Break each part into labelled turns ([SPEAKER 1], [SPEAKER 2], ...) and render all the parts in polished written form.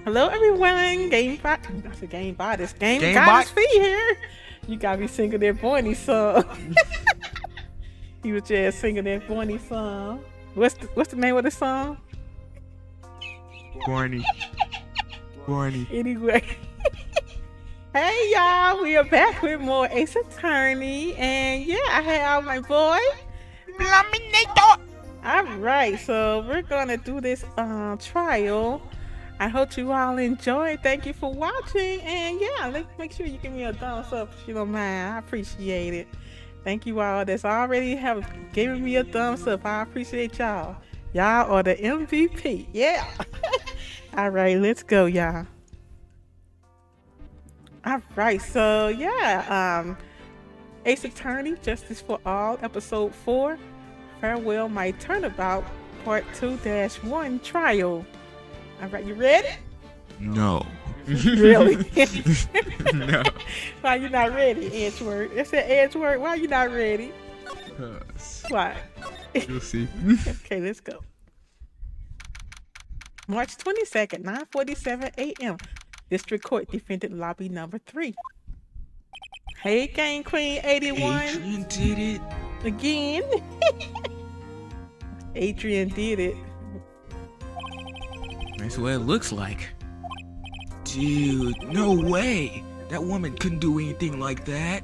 [SPEAKER 1] Hello, everyone. GameGoddessFee here. You got me singing that Barney song. He was just singing that Barney song. What's the name of the song?
[SPEAKER 2] Barney.
[SPEAKER 1] Anyway. Hey, y'all. We are back with more Ace Attorney. And yeah, I have my boy.
[SPEAKER 2] Laminator.
[SPEAKER 1] All right. So we're going to do this trial. I hope you all enjoy. Thank you for watching. And yeah, let's make sure you give me a thumbs up if you don't mind. I appreciate it. Thank you all that's already have given me a thumbs up. I appreciate y'all. Y'all are the MVP. Yeah. All right, let's go, y'all. All right, so yeah, Ace Attorney, Justice for All, Episode 4, Farewell My Turnabout, Part 2-1, Trial. All right, you ready?
[SPEAKER 2] No.
[SPEAKER 1] Really?
[SPEAKER 2] No.
[SPEAKER 1] Why you not ready, Edgeworth? It said Edgeworth. Why you not ready? Why?
[SPEAKER 2] You'll see.
[SPEAKER 1] Okay, let's go. March 22nd, 9:47 a.m. District Court Defendant Lobby Number 3. Hey, Game Queen 81.
[SPEAKER 2] Adrian did it.
[SPEAKER 1] Again. Adrian did it.
[SPEAKER 2] That's what it looks like. Dude, no way. That woman couldn't do anything like that.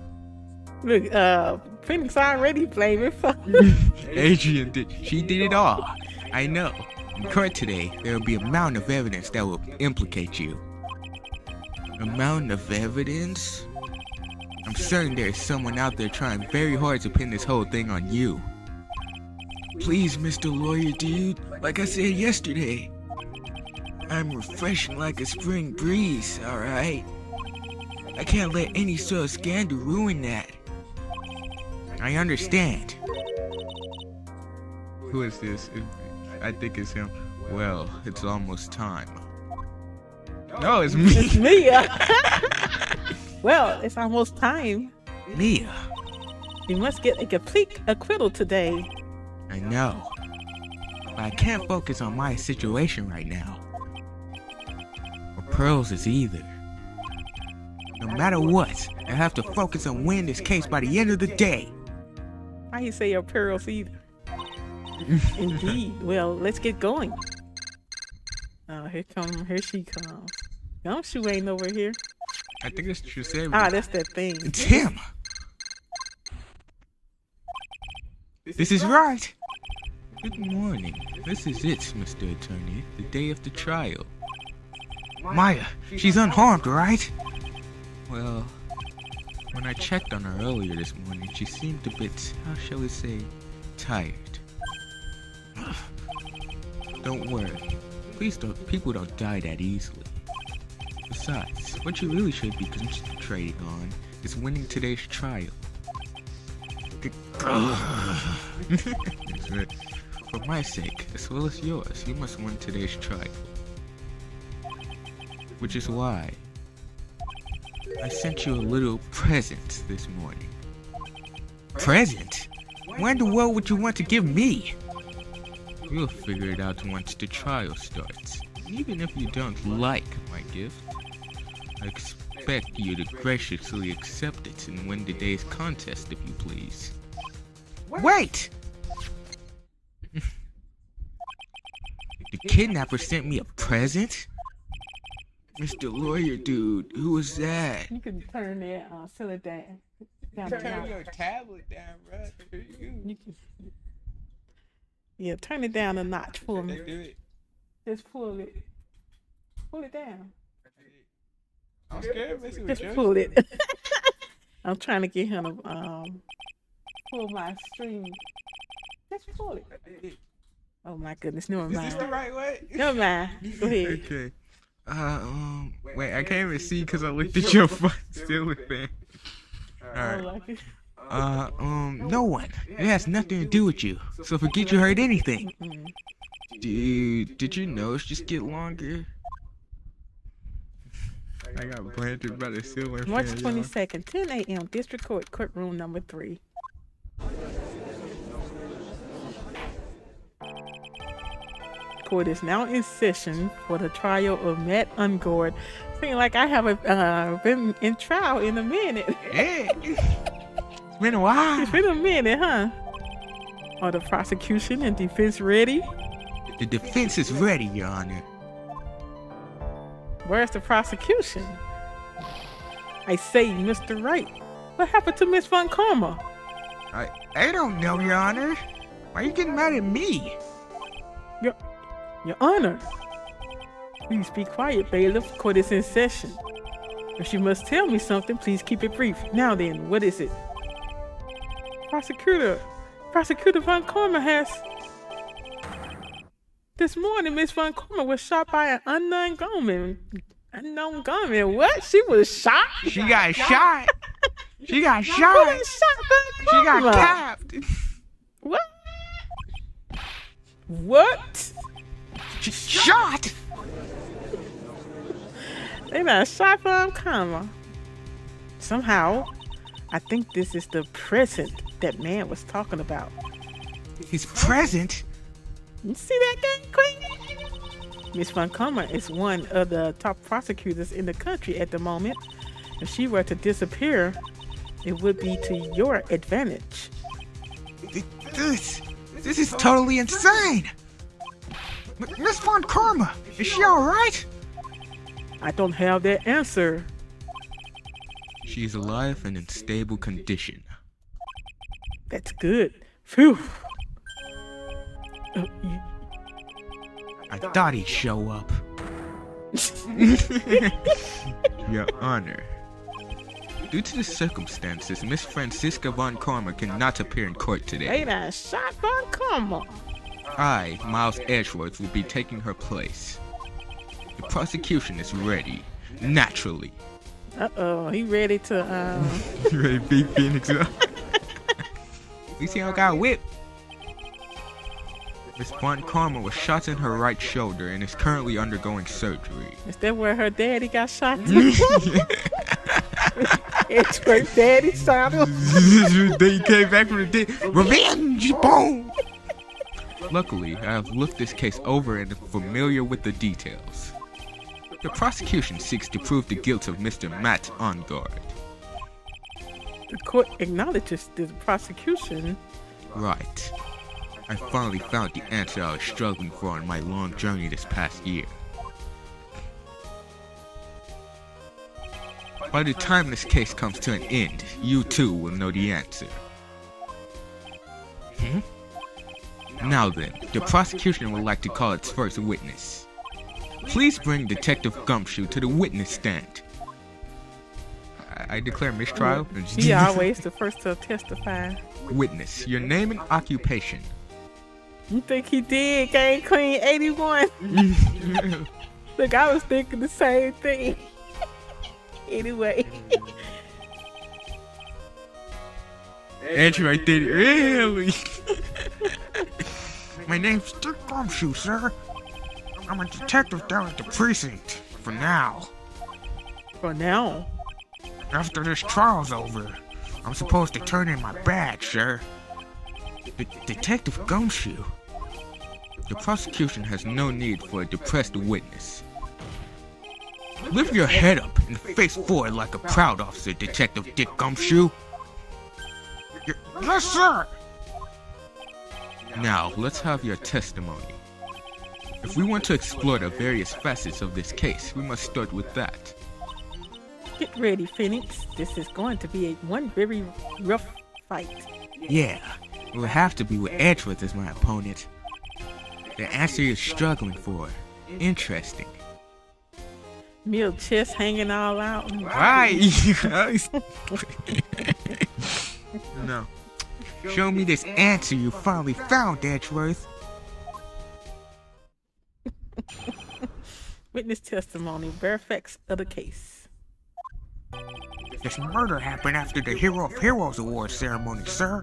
[SPEAKER 1] Look, Phoenix already blaming for
[SPEAKER 2] Adrian did. She did it all. I know. In court today, there will be a mountain of evidence that will implicate you. A mountain of evidence? I'm certain there is someone out there trying very hard to pin this whole thing on you. Please, Mr. Lawyer Dude, like I said yesterday, I'm refreshing like a spring breeze, alright? I can't let any sort of scandal ruin that. I understand. Who is this? I think it's him. Well, it's almost time. No, it's me.
[SPEAKER 1] It's Mia. Well, it's almost time.
[SPEAKER 2] Mia.
[SPEAKER 1] You must get a complete acquittal today.
[SPEAKER 2] I know. But I can't focus on my situation right now. Or Pearl's is either. No matter what, I have to focus on winning this case by the end of the day.
[SPEAKER 1] Why you say your pearls either? Indeed. Well, let's get going. Oh, here she comes. Gumshoe ain't over here.
[SPEAKER 2] I think it's Giuseppe.
[SPEAKER 1] Ah, that's that thing.
[SPEAKER 2] It's him! This is right! Good morning. This is it, Mr. Attorney. The day of the trial. Maya, she's unharmed, right? Well, when I checked on her earlier this morning, she seemed a bit, how shall we say, tired. Don't worry. Please don't, people don't die that easily. Besides, what you really should be concentrating on is winning today's trial. For my sake, as well as yours, you must win today's trial. Which is why I sent you a little present this morning. Present? Why in the world would you want to give me? You'll figure it out once the trial starts. Even if you don't like my gift, I expect you to graciously accept it and win today's contest if you please. Wait! The kidnapper sent me a present? Mr. Lawyer Dude, who was that?
[SPEAKER 1] You can turn that silly down.
[SPEAKER 2] Turn your tablet down, bro.
[SPEAKER 1] You can, yeah, turn it down a notch for me.
[SPEAKER 2] Do it.
[SPEAKER 1] Just pull it. Pull it down.
[SPEAKER 2] I'm scared of messing with
[SPEAKER 1] Just
[SPEAKER 2] you.
[SPEAKER 1] pull it. I'm trying to get him to pull my string. Just pull it. Oh my goodness, never mind.
[SPEAKER 2] Is this the right way?
[SPEAKER 1] Never mind. Go ahead.
[SPEAKER 2] Okay. Wait, I can't even see because I looked at your ceiling fan. Alright. No one. It has nothing to do with you. So forget you heard anything. Dude, did your nose just get longer? I got planted by the ceiling fan.
[SPEAKER 1] March 22nd, 10 a.m. District Court, courtroom number 3. court is now in session for the trial of Matt Ungord. Seems like I haven't been in trial in a minute.
[SPEAKER 2] Hey, it's been a while.
[SPEAKER 1] It's been a minute, huh? Are the prosecution and defense ready?
[SPEAKER 2] The defense is ready, Your Honor.
[SPEAKER 1] Where's the prosecution? I say, Mr. Wright, what happened to Miss Von Karma?
[SPEAKER 2] I don't know, Your Honor. Why are you getting mad at me?
[SPEAKER 1] Your Honor. Please be quiet, bailiff. Court is in session. If you must tell me something, please keep it brief. Now then, what is it? Prosecutor Von Karma has... This morning, Miss Von Karma was shot by an unknown gunman. Unknown gunman? What? She was shot?
[SPEAKER 2] She got shot. She got
[SPEAKER 1] Who
[SPEAKER 2] shot.
[SPEAKER 1] got shot Von
[SPEAKER 2] She
[SPEAKER 1] Karma?
[SPEAKER 2] got capped.
[SPEAKER 1] What? What?
[SPEAKER 2] Shot.
[SPEAKER 1] They done shot Von Karma. Somehow, I think this is the present that man was talking about.
[SPEAKER 2] His present?
[SPEAKER 1] You see that game, Queen? Miss Von Karma is one of the top prosecutors in the country at the moment. If she were to disappear, it would be to your advantage.
[SPEAKER 2] This is totally insane. Miss Von Karma, is she alright?
[SPEAKER 1] I don't have that answer.
[SPEAKER 2] She's alive and in stable condition.
[SPEAKER 1] That's good. Phew.
[SPEAKER 2] I thought he'd show up. Your Honor, due to the circumstances, Miss Francisca Von Karma cannot appear in court today.
[SPEAKER 1] They done shot Von Karma.
[SPEAKER 2] I, Miles Edgeworth, will be taking her place. The prosecution is ready, naturally.
[SPEAKER 1] Uh-oh, he ready to,
[SPEAKER 2] You ready, Big Phoenix? You see how I got whipped? Miss Von Karma was shot in her right shoulder and is currently undergoing surgery.
[SPEAKER 1] Is that where her daddy got shot? It's her daddy shot him.
[SPEAKER 2] They came back from the dead. Revenge! Boom! Luckily, I have looked this case over and am familiar with the details. The prosecution seeks to prove the guilt of Mr. Matt Ungord.
[SPEAKER 1] The court acknowledges the prosecution.
[SPEAKER 2] Right. I finally found the answer I was struggling for on my long journey this past year. By the time this case comes to an end, you too will know the answer. Now then, the prosecution would like to call its first witness. Please bring Detective Gumshoe to the witness stand. I declare mistrial.
[SPEAKER 1] He always the first to testify.
[SPEAKER 2] Witness, your name and occupation.
[SPEAKER 1] You think he did, Game Queen 81? Look, I was thinking the same thing. Anyway.
[SPEAKER 2] Answer right there. Really? My name's Dick Gumshoe, sir. I'm a detective down at the precinct. For now.
[SPEAKER 1] For now?
[SPEAKER 2] After this trial's over, I'm supposed to turn in my badge, sir. Detective Gumshoe. The prosecution has no need for a depressed witness. Lift your head up and face forward like a proud officer, Detective Dick Gumshoe. Yes, sir! Now, let's have your testimony. If we want to explore the various facets of this case, we must start with that.
[SPEAKER 1] Get ready, Phoenix. This is going to be one very rough fight.
[SPEAKER 2] Yeah, it will have to be with Edgeworth as my opponent. The answer you're struggling for. Interesting.
[SPEAKER 1] Mill chest hanging all out.
[SPEAKER 2] Right. No. Show me this answer you finally found, Edgeworth.
[SPEAKER 1] Witness testimony, bare facts of the case.
[SPEAKER 2] This murder happened after the Hero of Heroes Award ceremony, sir.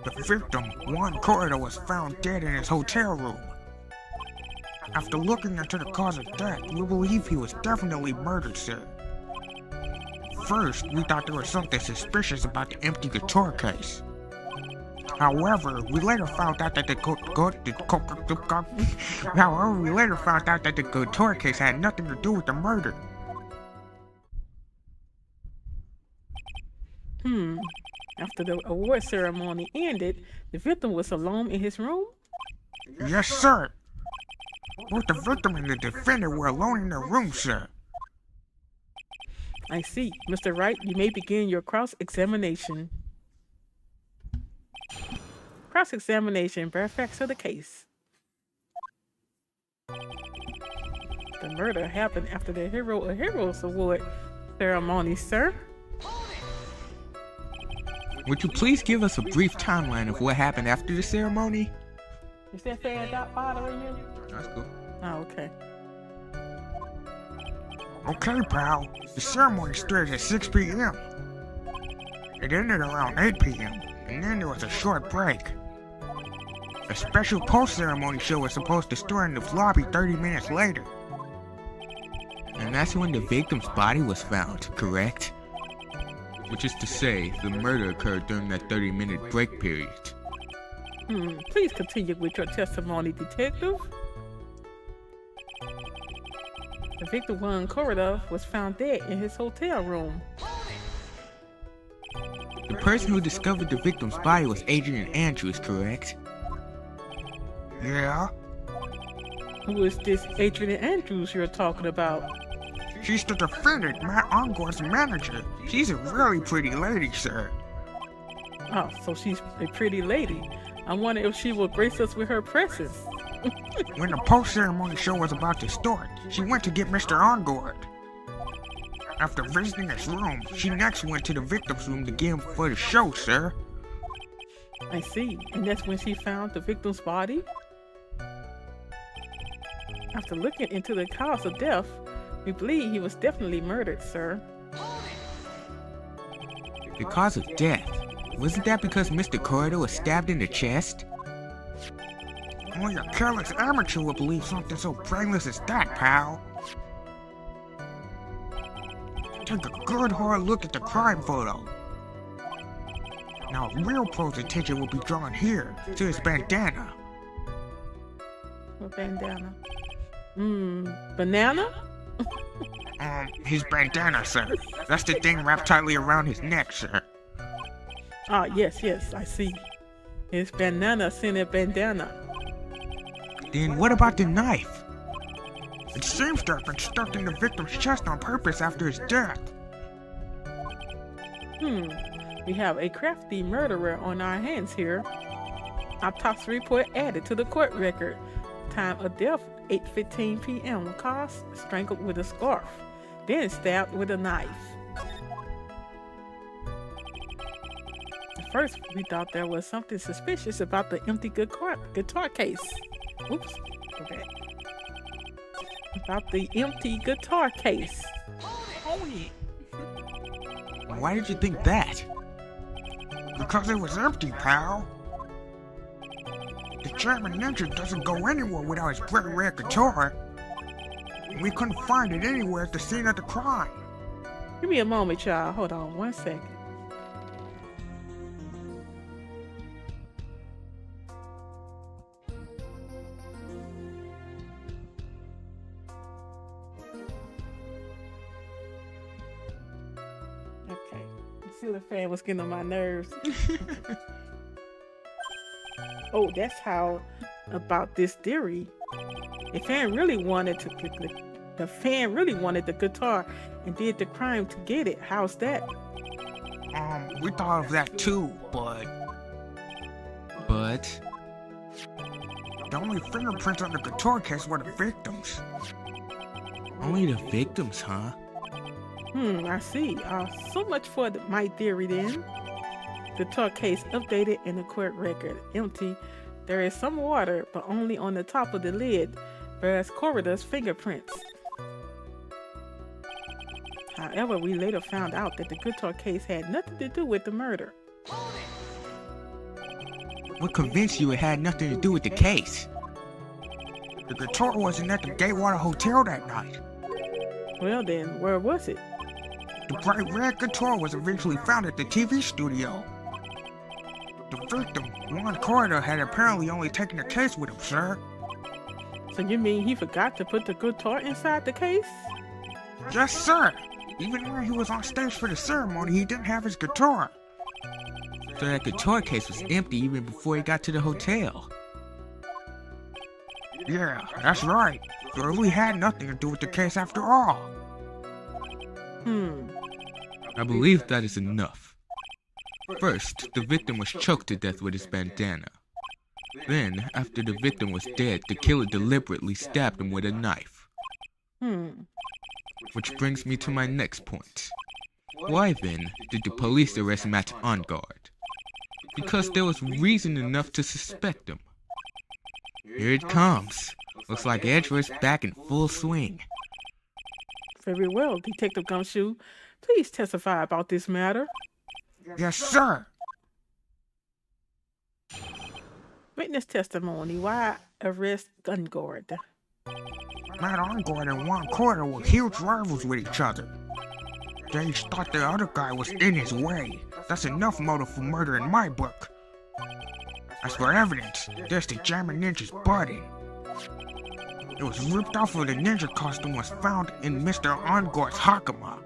[SPEAKER 2] The victim, Juan Corridor, was found dead in his hotel room. After looking into the cause of death, we believe he was definitely murdered, sir. First, we thought there was something suspicious about the empty guitar case. However, we later found out that the guitar case had nothing to do with the murder.
[SPEAKER 1] After the award ceremony ended, the victim was alone in his room?
[SPEAKER 2] Yes, sir. Both the victim and the defendant were alone in their room, sir.
[SPEAKER 1] I see. Mr. Wright, you may begin your cross-examination. Cross-examination, bare facts of the case. The murder happened after the Hero of Heroes Award ceremony, sir.
[SPEAKER 2] Would you please give us a brief timeline of what happened after the ceremony?
[SPEAKER 1] Is that fan not bothering you?
[SPEAKER 2] That's cool.
[SPEAKER 1] Oh, okay.
[SPEAKER 2] Okay, pal. The ceremony started at 6 p.m. It ended around 8 p.m. and then there was a short break. A special post-ceremony show was supposed to start in the lobby 30 minutes later. And that's when the victim's body was found, correct? Which is to say, the murder occurred during that 30-minute break period.
[SPEAKER 1] Please continue with your testimony, detective. The victim, Juan Korodov, was found dead in his hotel room.
[SPEAKER 2] The person who discovered the victim's body was Adrian Andrews, correct? Yeah.
[SPEAKER 1] Who is this Adrian Andrews you're talking about?
[SPEAKER 2] She's the defendant, Matt Ongor's manager. She's a really pretty lady, sir.
[SPEAKER 1] Oh, so she's a pretty lady. I wonder if she will grace us with her presence.
[SPEAKER 2] When the post-ceremony show was about to start, she went to get Mr. Ongord. After visiting his room, she next went to the victim's room to get him for the show, sir.
[SPEAKER 1] I see. And that's when she found the victim's body? After looking into the cause of death, we believe he was definitely murdered, sir.
[SPEAKER 2] The cause of death? Wasn't that because Mr. Corridor was stabbed in the chest? Only a careless amateur would believe something so brainless as that, pal. Take a good hard look at the crime photo. Now, real pro's attention will be drawn here, to his bandana.
[SPEAKER 1] What bandana? Banana?
[SPEAKER 2] His bandana, sir. That's the thing wrapped tightly around his neck, sir.
[SPEAKER 1] Ah, yes, I see. His banana-scented bandana.
[SPEAKER 2] Then what about the knife? It seems to have been stuck in the victim's chest on purpose after his death.
[SPEAKER 1] We have a crafty murderer on our hands here. Autopsy report added to the court record. Time of death, 8:15 p.m. Cause, strangled with a scarf, then stabbed with a knife. At first, we thought there was something suspicious about the empty guitar case. Oops, go back. About the empty guitar case.
[SPEAKER 2] Why did you think that? Because it was empty, pal. The German ninja doesn't go anywhere without his bright red guitar. We couldn't find it anywhere at the scene of the crime.
[SPEAKER 1] Give me a moment, y'all. Hold on 1 second. Okay. The ceiling fan was getting on my nerves. Oh, that's how about this theory. The fan really wanted the guitar and did the crime to get it. How's that?
[SPEAKER 2] We thought of that too, but the only fingerprints on the guitar case were the victims. Only the victims, huh?
[SPEAKER 1] I see. So much for my theory then. Guitar case updated and the court record empty. There is some water, but only on the top of the lid, bears Corridor's fingerprints. However, we later found out that the guitar case had nothing to do with the murder.
[SPEAKER 2] What convinced you it had nothing to do with the case? The guitar wasn't at the Gatewater Hotel that night.
[SPEAKER 1] Well then, where was it?
[SPEAKER 2] The bright red guitar was eventually found at the TV studio. The victim, Juan Corder, had apparently only taken the case with him, sir.
[SPEAKER 1] So you mean he forgot to put the guitar inside the case?
[SPEAKER 2] Yes, sir. Even when he was on stage for the ceremony, he didn't have his guitar. So that guitar case was empty even before he got to the hotel. Yeah, that's right. So it really had nothing to do with the case after all. I believe that is enough. First, the victim was choked to death with his bandana. Then, after the victim was dead, the killer deliberately stabbed him with a knife. Which brings me to my next point. Why then did the police arrest Matt on guard? Because there was reason enough to suspect him. Here it comes. Looks like Edgeworth's back in full swing.
[SPEAKER 1] Very well, Detective Gumshoe. Please testify about this matter.
[SPEAKER 2] Yes, sir.
[SPEAKER 1] Witness testimony. Why arrest gun guard?
[SPEAKER 2] Matt Ongard and Juan Corder were huge rivals with each other. They each thought the other guy was in his way. That's enough motive for murder in my book. As for evidence, there's the Jammin' Ninja's body. It was ripped off of the ninja costume was found in Mr. Ongard's hakama.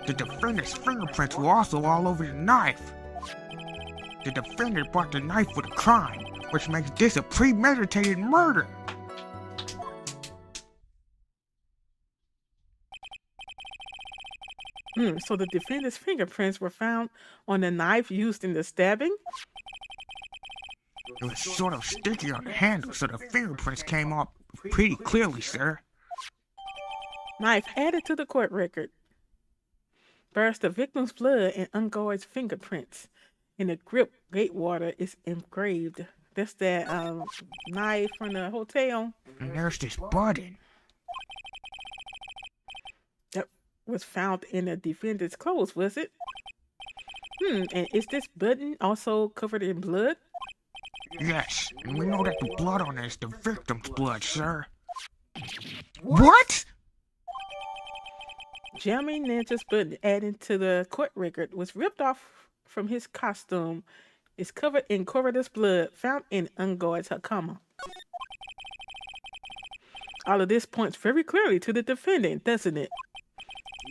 [SPEAKER 2] The defendant's fingerprints were also all over the knife. The defendant bought the knife for the crime, which makes this a premeditated murder.
[SPEAKER 1] So the defendant's fingerprints were found on the knife used in the stabbing?
[SPEAKER 2] It was sort of sticky on the handle, so the fingerprints came off pretty clearly, sir.
[SPEAKER 1] Knife added to the court record. Bears the victim's blood and Ungard's fingerprints. In the grip gatewater is engraved. That's that knife from the hotel.
[SPEAKER 2] And there's this button.
[SPEAKER 1] That was found in the defendant's clothes, was it? And is this button also covered in blood?
[SPEAKER 2] Yes, and we know that the blood on it is the victim's blood, sir. What?
[SPEAKER 1] Jammin' Ninja's button added to the court record was ripped off from his costume. It's covered in Corridor's blood found in Ungard's hakama. All of this points very clearly to the defendant, doesn't it?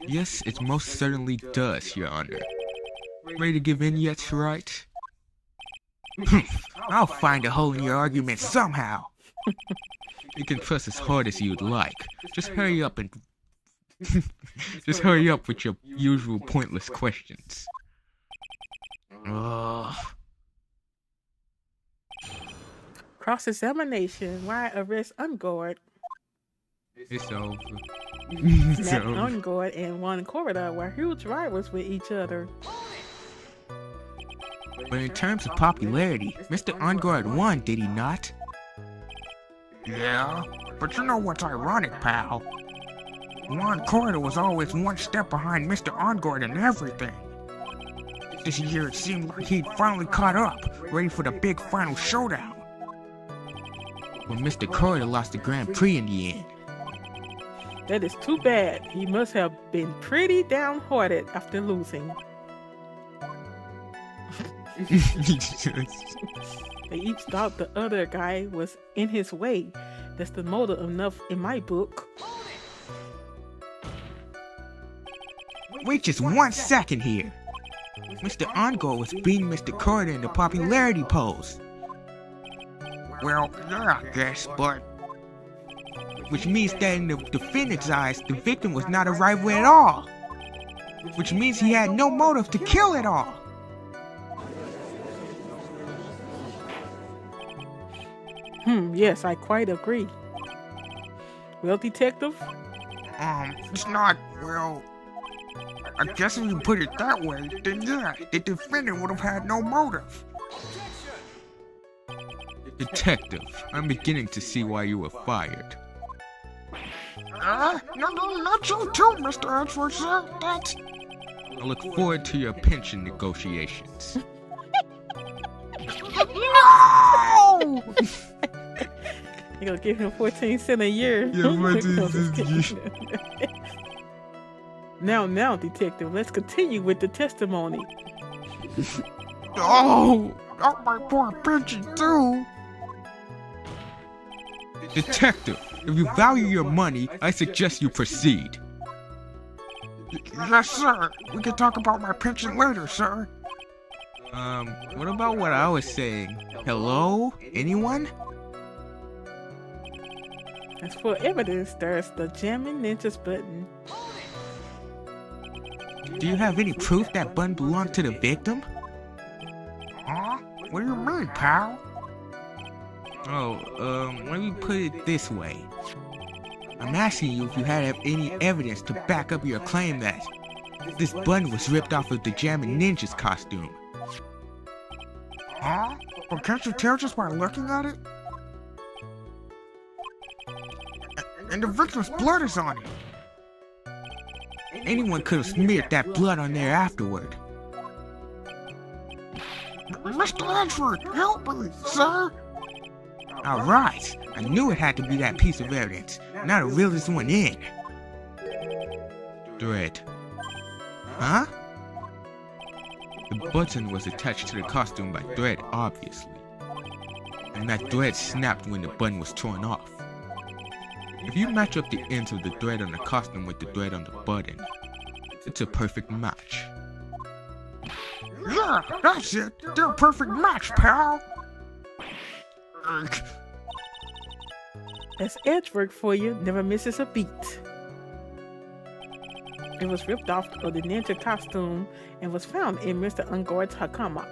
[SPEAKER 2] Yes, it most certainly does, Your Honor. Ready to give in yet, right? I'll find a hole in your argument somehow. You can press as hard as you'd like. Just hurry up and... Just hurry up with your usual pointless questions.
[SPEAKER 1] Cross-examination. Why arrest Ungard?
[SPEAKER 2] It's over.
[SPEAKER 1] Matt Ungard and Juan Corridor were huge rivals with each other.
[SPEAKER 2] But in terms of popularity, Mr. Ongard won, did he not? Yeah, but you know what's ironic, pal? Juan Corridor was always one step behind Mr. Ongard in everything. This year it seemed like he'd finally caught up, ready for the big final showdown. But Mr. Corridor lost the Grand Prix in the end.
[SPEAKER 1] That is too bad. He must have been pretty downhearted after losing. They each thought the other guy was in his way. That's the motive enough in my book.
[SPEAKER 2] Wait just 1 second here. Mr. Ongard was beating Mr. Corridor in the popularity polls. Well, yeah, I guess, but... Which means that in the defendant's eyes, the victim was not a rival at all. Which means he had no motive to kill at all.
[SPEAKER 1] Yes, I quite agree. Well, Detective?
[SPEAKER 2] It's not, well... I guess if you put it that way, then yeah, the defendant would have had no motive. Detective, I'm beginning to see why you were fired. No, not you too, Mr. Edgeworth, sir. That's... I look forward to your pension negotiations. No!
[SPEAKER 1] You're gonna give him 14 cents a year.
[SPEAKER 2] Yeah, 14 cents a year.
[SPEAKER 1] Now, Detective, let's continue with the testimony.
[SPEAKER 2] Oh, not my poor Pinchy too. Detective, if you value your money, I suggest you proceed.
[SPEAKER 3] Yes, sir. We can talk about my pension later, sir.
[SPEAKER 2] What about what I was saying? Hello? Anyone?
[SPEAKER 1] As for evidence, there's the jamming ninjas button.
[SPEAKER 2] Do you have any proof that button belonged to the victim?
[SPEAKER 3] Huh? What do you mean, pal?
[SPEAKER 2] Oh, let me put it this way. I'm asking you if you had any evidence to back up your claim that this button was ripped off of the Jammin' Ninja's costume.
[SPEAKER 3] Huh? But can't you tell just by looking at it? And the victim's blood is on it.
[SPEAKER 2] Anyone could have smeared that blood on there afterward.
[SPEAKER 3] Mr. Edgeworth, help me, sir!
[SPEAKER 2] Alright, I knew it had to be that piece of evidence. Now to reel this one in. Thread. Huh? The button was attached to the costume by thread, obviously. And that thread snapped when the button was torn off. If you match up the ends of the thread on the costume with the thread on the button, it's a perfect match.
[SPEAKER 3] Yeah, that's it. They're a perfect match, pal.
[SPEAKER 1] That's edge work for you, never misses a beat. It was ripped off of the ninja costume and was found in Mr. Ungord's Hakama.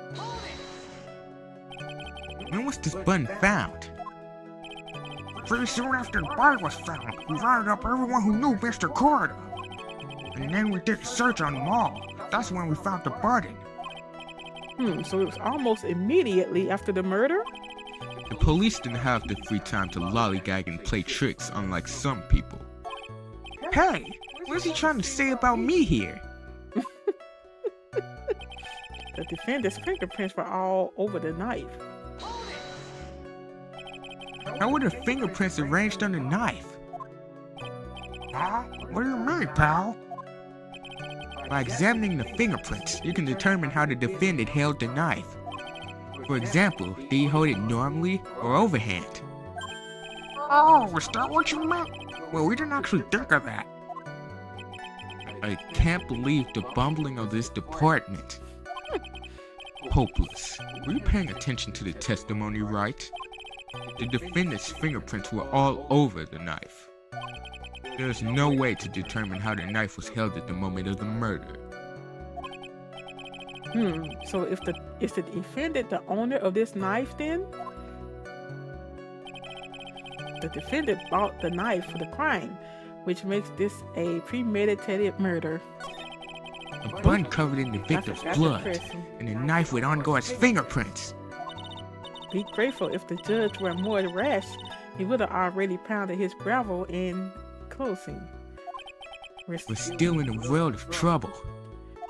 [SPEAKER 2] When was this button found?
[SPEAKER 3] Pretty soon after the body was found, we rounded up everyone who knew Mr. Corda. And then we did a search on them all. That's when we found the button.
[SPEAKER 1] So it was almost immediately after the murder?
[SPEAKER 2] The police didn't have the free time to lollygag and play tricks, unlike some people. Hey, what is he trying to say about me here?
[SPEAKER 1] The defendant's fingerprints were all over the knife.
[SPEAKER 2] How were the fingerprints arranged on the knife?
[SPEAKER 3] Huh? What do you mean, pal?
[SPEAKER 2] By examining the fingerprints, you can determine how the defendant held the knife. For example, did he hold it normally or overhand?
[SPEAKER 3] Oh, is that what you meant? Well, we didn't actually think of that.
[SPEAKER 2] I can't believe the bumbling of this department. Hopeless. Were you paying attention to the testimony, right? The defendant's fingerprints were all over the knife. There's no way to determine how the knife was held at the moment of the murder.
[SPEAKER 1] So is the defendant the owner of this knife then? The defendant bought the knife for the crime, which makes this a premeditated murder.
[SPEAKER 2] A bun covered in the victim's blood, and a knife with Ungord's fingerprints.
[SPEAKER 1] Be grateful if the judge were more rash, he would have already pounded his gravel in closing.
[SPEAKER 2] We're still in a world of trouble.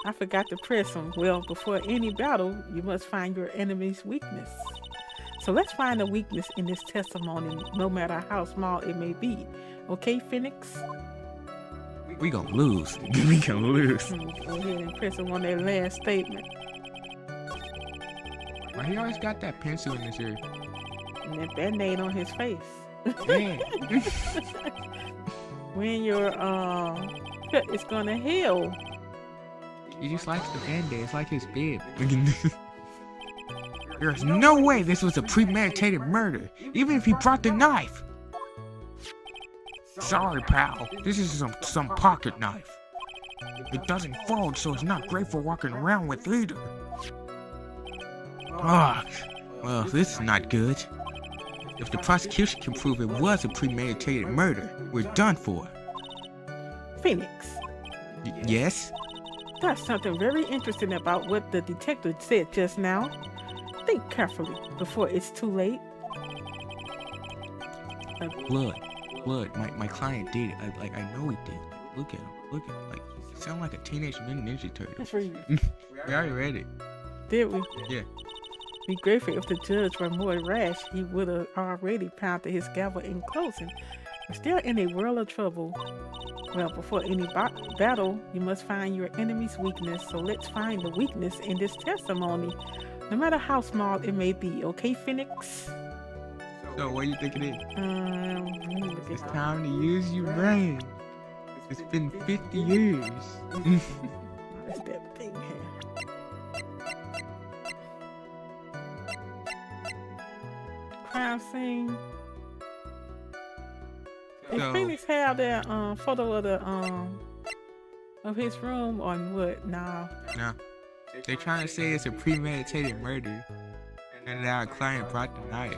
[SPEAKER 1] I forgot to press him. Well, before any battle, you must find your enemy's weakness. So let's find a weakness in this testimony, no matter how small it may be. Okay, Phoenix?
[SPEAKER 2] We gonna lose. We gonna lose.
[SPEAKER 1] Go ahead and press him on that last statement.
[SPEAKER 2] Why he always got that pencil in his ear?
[SPEAKER 1] And that band-aid on his face.
[SPEAKER 2] Yeah.
[SPEAKER 1] When your cut is gonna heal.
[SPEAKER 2] He just likes the band-aid. It's like his bib. There's no way this was a premeditated murder, even if he brought the knife.
[SPEAKER 3] Sorry, pal. This is some pocket knife. It doesn't fold, so it's not great for walking around with either.
[SPEAKER 2] Ah, well, this is not good. If the prosecution can prove it was a premeditated murder, we're done for.
[SPEAKER 1] Phoenix.
[SPEAKER 2] Yes?
[SPEAKER 1] That's something very interesting about what the detective said just now. Think carefully before it's too late.
[SPEAKER 2] Blood. My client did it. I know he did. Look at him. Like, he sound like a teenage mutant ninja turtle.
[SPEAKER 1] That's right.
[SPEAKER 2] We already read it.
[SPEAKER 1] Did we?
[SPEAKER 2] Yeah.
[SPEAKER 1] Be grateful if the judge were more rash, he would have already pounded his gavel in closing. We're still in a world of trouble. Well, before any battle, you must find your enemy's weakness. So let's find the weakness in this testimony, No matter how small it may be, okay, Phoenix?
[SPEAKER 2] So what do you think it is?
[SPEAKER 1] Let me look
[SPEAKER 2] It's
[SPEAKER 1] at that.
[SPEAKER 2] time to use your brain. It's been 50 years.
[SPEAKER 1] What's that thing here? Crime scene. Did
[SPEAKER 2] So-
[SPEAKER 1] Phoenix have that photo of the of his room or what? Nah.
[SPEAKER 2] No. They're trying to say it's a premeditated murder. And our client brought the knife.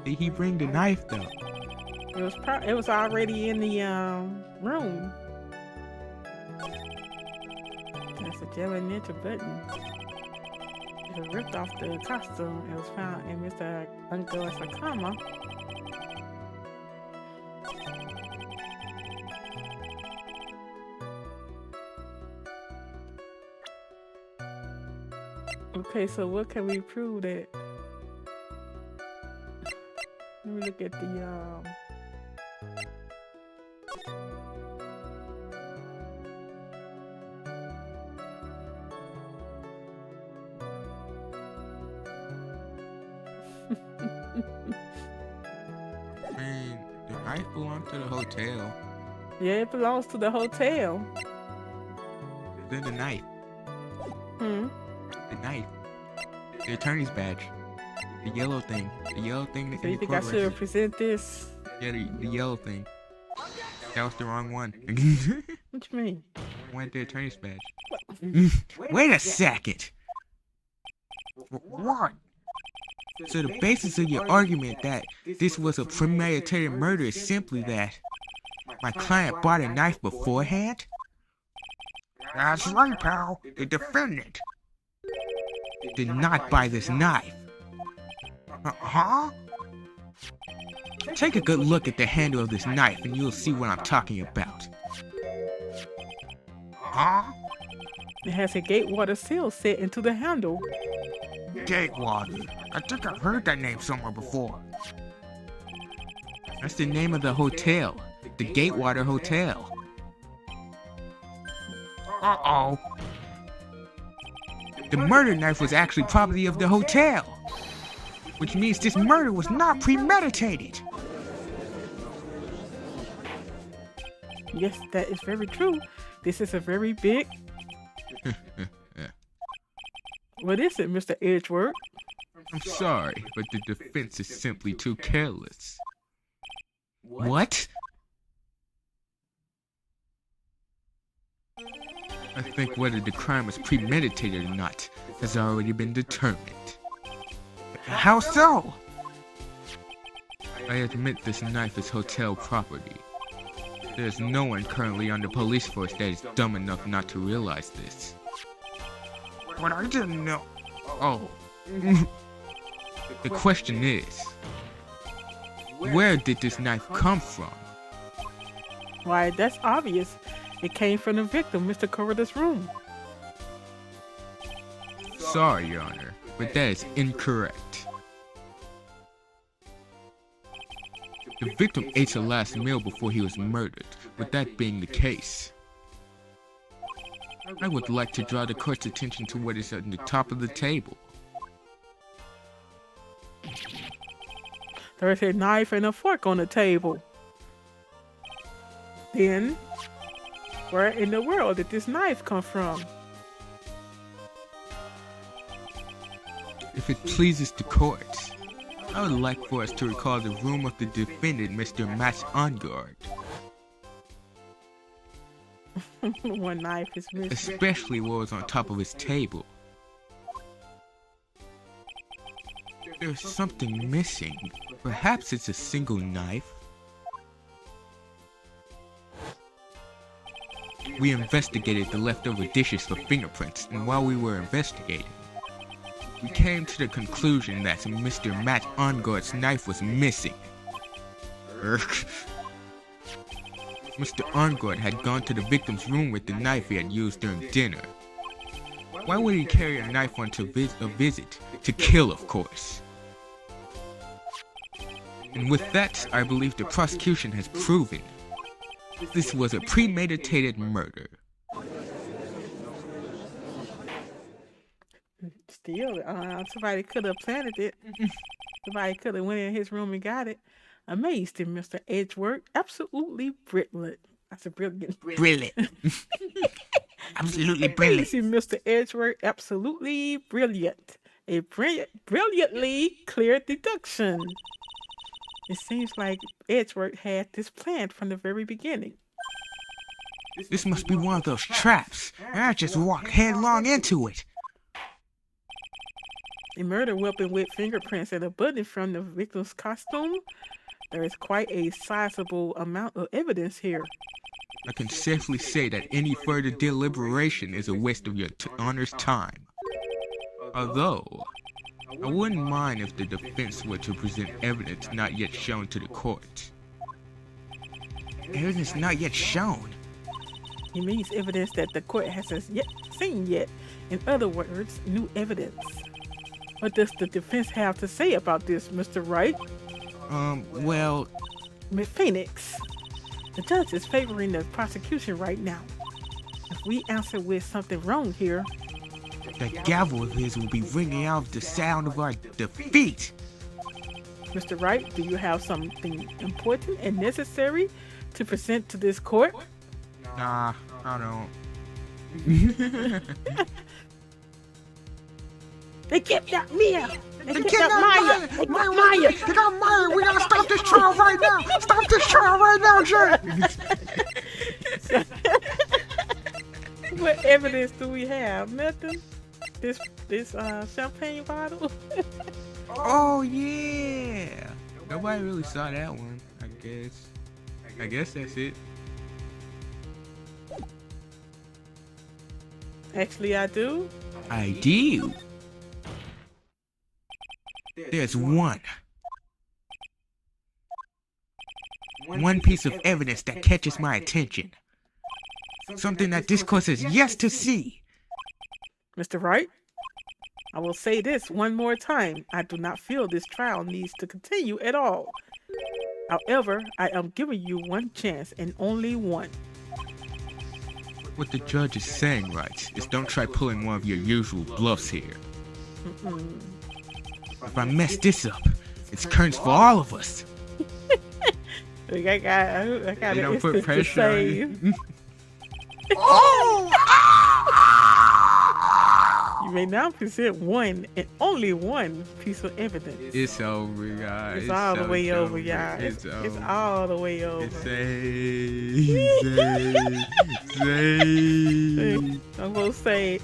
[SPEAKER 2] Did he bring the knife though?
[SPEAKER 1] It was already in the room. That's a jelly ninja button. It was ripped off the costume. It was found in Mr. Ungo's Akama. Okay, so what can we prove that? Let me look at the
[SPEAKER 2] Man, the knife belonged to the hotel.
[SPEAKER 1] yeah, it belongs to the hotel.
[SPEAKER 2] Then the knife.
[SPEAKER 1] Hmm.
[SPEAKER 2] The knife. The attorney's badge. The yellow thing. The yellow thing that
[SPEAKER 1] So you think I should present this?
[SPEAKER 2] Yeah, the yellow thing. That was the wrong one.
[SPEAKER 1] What you mean?
[SPEAKER 2] Went the attorney's badge. Wait a second.
[SPEAKER 3] What?
[SPEAKER 2] So the basis of your argument that this was a premeditated murder is simply that my client bought a knife beforehand?
[SPEAKER 3] That's right, pal. The defendant.
[SPEAKER 2] Did not buy this knife.
[SPEAKER 3] Huh?
[SPEAKER 2] Take a good look at the handle of this knife and you'll see what I'm talking about.
[SPEAKER 3] Huh?
[SPEAKER 1] It has a gatewater seal set into the handle.
[SPEAKER 3] Gatewater. I think I've heard that name somewhere before.
[SPEAKER 2] That's the name of the hotel. The Gatewater Hotel.
[SPEAKER 3] Uh-oh.
[SPEAKER 2] The murder knife was actually property of the hotel. Which means this murder was not premeditated.
[SPEAKER 1] Yes, that is very true. This is a very big. What is it, Mr. Edgeworth?
[SPEAKER 2] I'm sorry, but the defense is simply too careless. What? I think whether the crime was premeditated or not has already been determined.
[SPEAKER 3] How so?
[SPEAKER 2] I admit this knife is hotel property. There's no one currently on the police force that is dumb enough not to realize this.
[SPEAKER 3] But I didn't know.
[SPEAKER 2] Oh. The question is, where did this knife come from?
[SPEAKER 1] Why, that's obvious. It came from the victim, Mr. Corrida's room.
[SPEAKER 2] Sorry, Your Honor, but that is incorrect. The victim ate her last meal before he was murdered, with that being the case. I would like to draw the court's attention to what is at the top of the table.
[SPEAKER 1] There is a knife and a fork on the table. Then, where in the world did this knife come from?
[SPEAKER 2] If it pleases the court, I would like for us to recall the room of the defendant, Mr. Matt Ongard.
[SPEAKER 1] One knife is missing.
[SPEAKER 2] Especially what was on top of his table. There's something missing. Perhaps it's a single knife. We investigated the leftover dishes for fingerprints, and while we were investigating, we came to the conclusion that Mr. Matt Ongard's knife was missing. Mr. Ongard had gone to the victim's room with the knife he had used during dinner. Why would he carry a knife onto a visit? To kill, of course. And with that, I believe the prosecution has proven this was a premeditated murder.
[SPEAKER 1] Still, somebody could have planted it. Somebody could have went in his room and got it. Amazed him, Mr. Edgeworth. Absolutely brilliant. That's a brilliant.
[SPEAKER 2] Brilliant. Absolutely brilliant.
[SPEAKER 1] Amazing, Mr. Edgeworth. Absolutely brilliant. A brilliantly clear deduction. It seems like Edgeworth had this planned from the very beginning.
[SPEAKER 2] This must be one of those traps. I just walked headlong into it.
[SPEAKER 1] A murder weapon with fingerprints and a button from the victim's costume. There is quite a sizable amount of evidence here.
[SPEAKER 2] I can safely say that any further deliberation is a waste of your honor's time. Although, I wouldn't mind if the defense were to present evidence not yet shown to the court. Evidence not yet shown?
[SPEAKER 1] It means evidence that the court hasn't yet seen yet. In other words, new evidence. What does the defense have to say about this, Mr. Wright?
[SPEAKER 2] Well...
[SPEAKER 1] Miss Phoenix, the judge is favoring the prosecution right now. If we answer with something wrong here...
[SPEAKER 2] That gavel of his will be ringing out the sound of our defeat!
[SPEAKER 1] Mr. Wright, do you have something important and necessary to present to this court?
[SPEAKER 2] Nah, I don't.
[SPEAKER 1] They kidnapped Mia! They
[SPEAKER 3] They
[SPEAKER 1] kidnapped Maya! They got Maya!
[SPEAKER 3] They got Maya! We gotta stop this trial right now! Stop this trial right now, Jay!
[SPEAKER 1] What evidence do we have? Nothing? This champagne bottle?
[SPEAKER 2] Oh, yeah! Nobody really saw that one, I guess. I guess that's it.
[SPEAKER 1] Actually, I do.
[SPEAKER 2] I do. There's one piece of evidence that catches my attention. Something that this court has yet to see.
[SPEAKER 1] Mr. Wright, I will say this one more time. I do not feel this trial needs to continue at all. However, I am giving you one chance and only one.
[SPEAKER 2] What the judge is saying, right, is don't try pulling one of your usual bluffs here. If I mess this up, it's curtains for all of us.
[SPEAKER 1] I got
[SPEAKER 2] You don't put pressure on you.
[SPEAKER 3] Oh!
[SPEAKER 1] You may now present one and only one piece of evidence.
[SPEAKER 2] It's over, guys.
[SPEAKER 1] It's all the way over, y'all. It's all the way over.
[SPEAKER 2] Say.
[SPEAKER 1] I'm gonna say.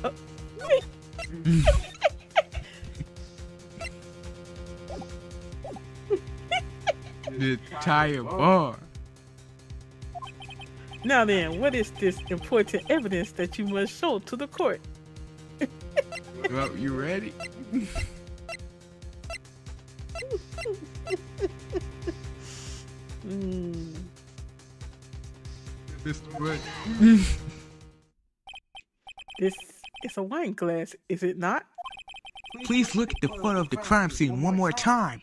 [SPEAKER 2] The entire bar.
[SPEAKER 1] Now then, what is this important evidence that you must show to the court?
[SPEAKER 2] Well, you ready? Mr. Wood.
[SPEAKER 1] This is a wine glass, is it not?
[SPEAKER 2] Please look at the photo of the crime scene one more time.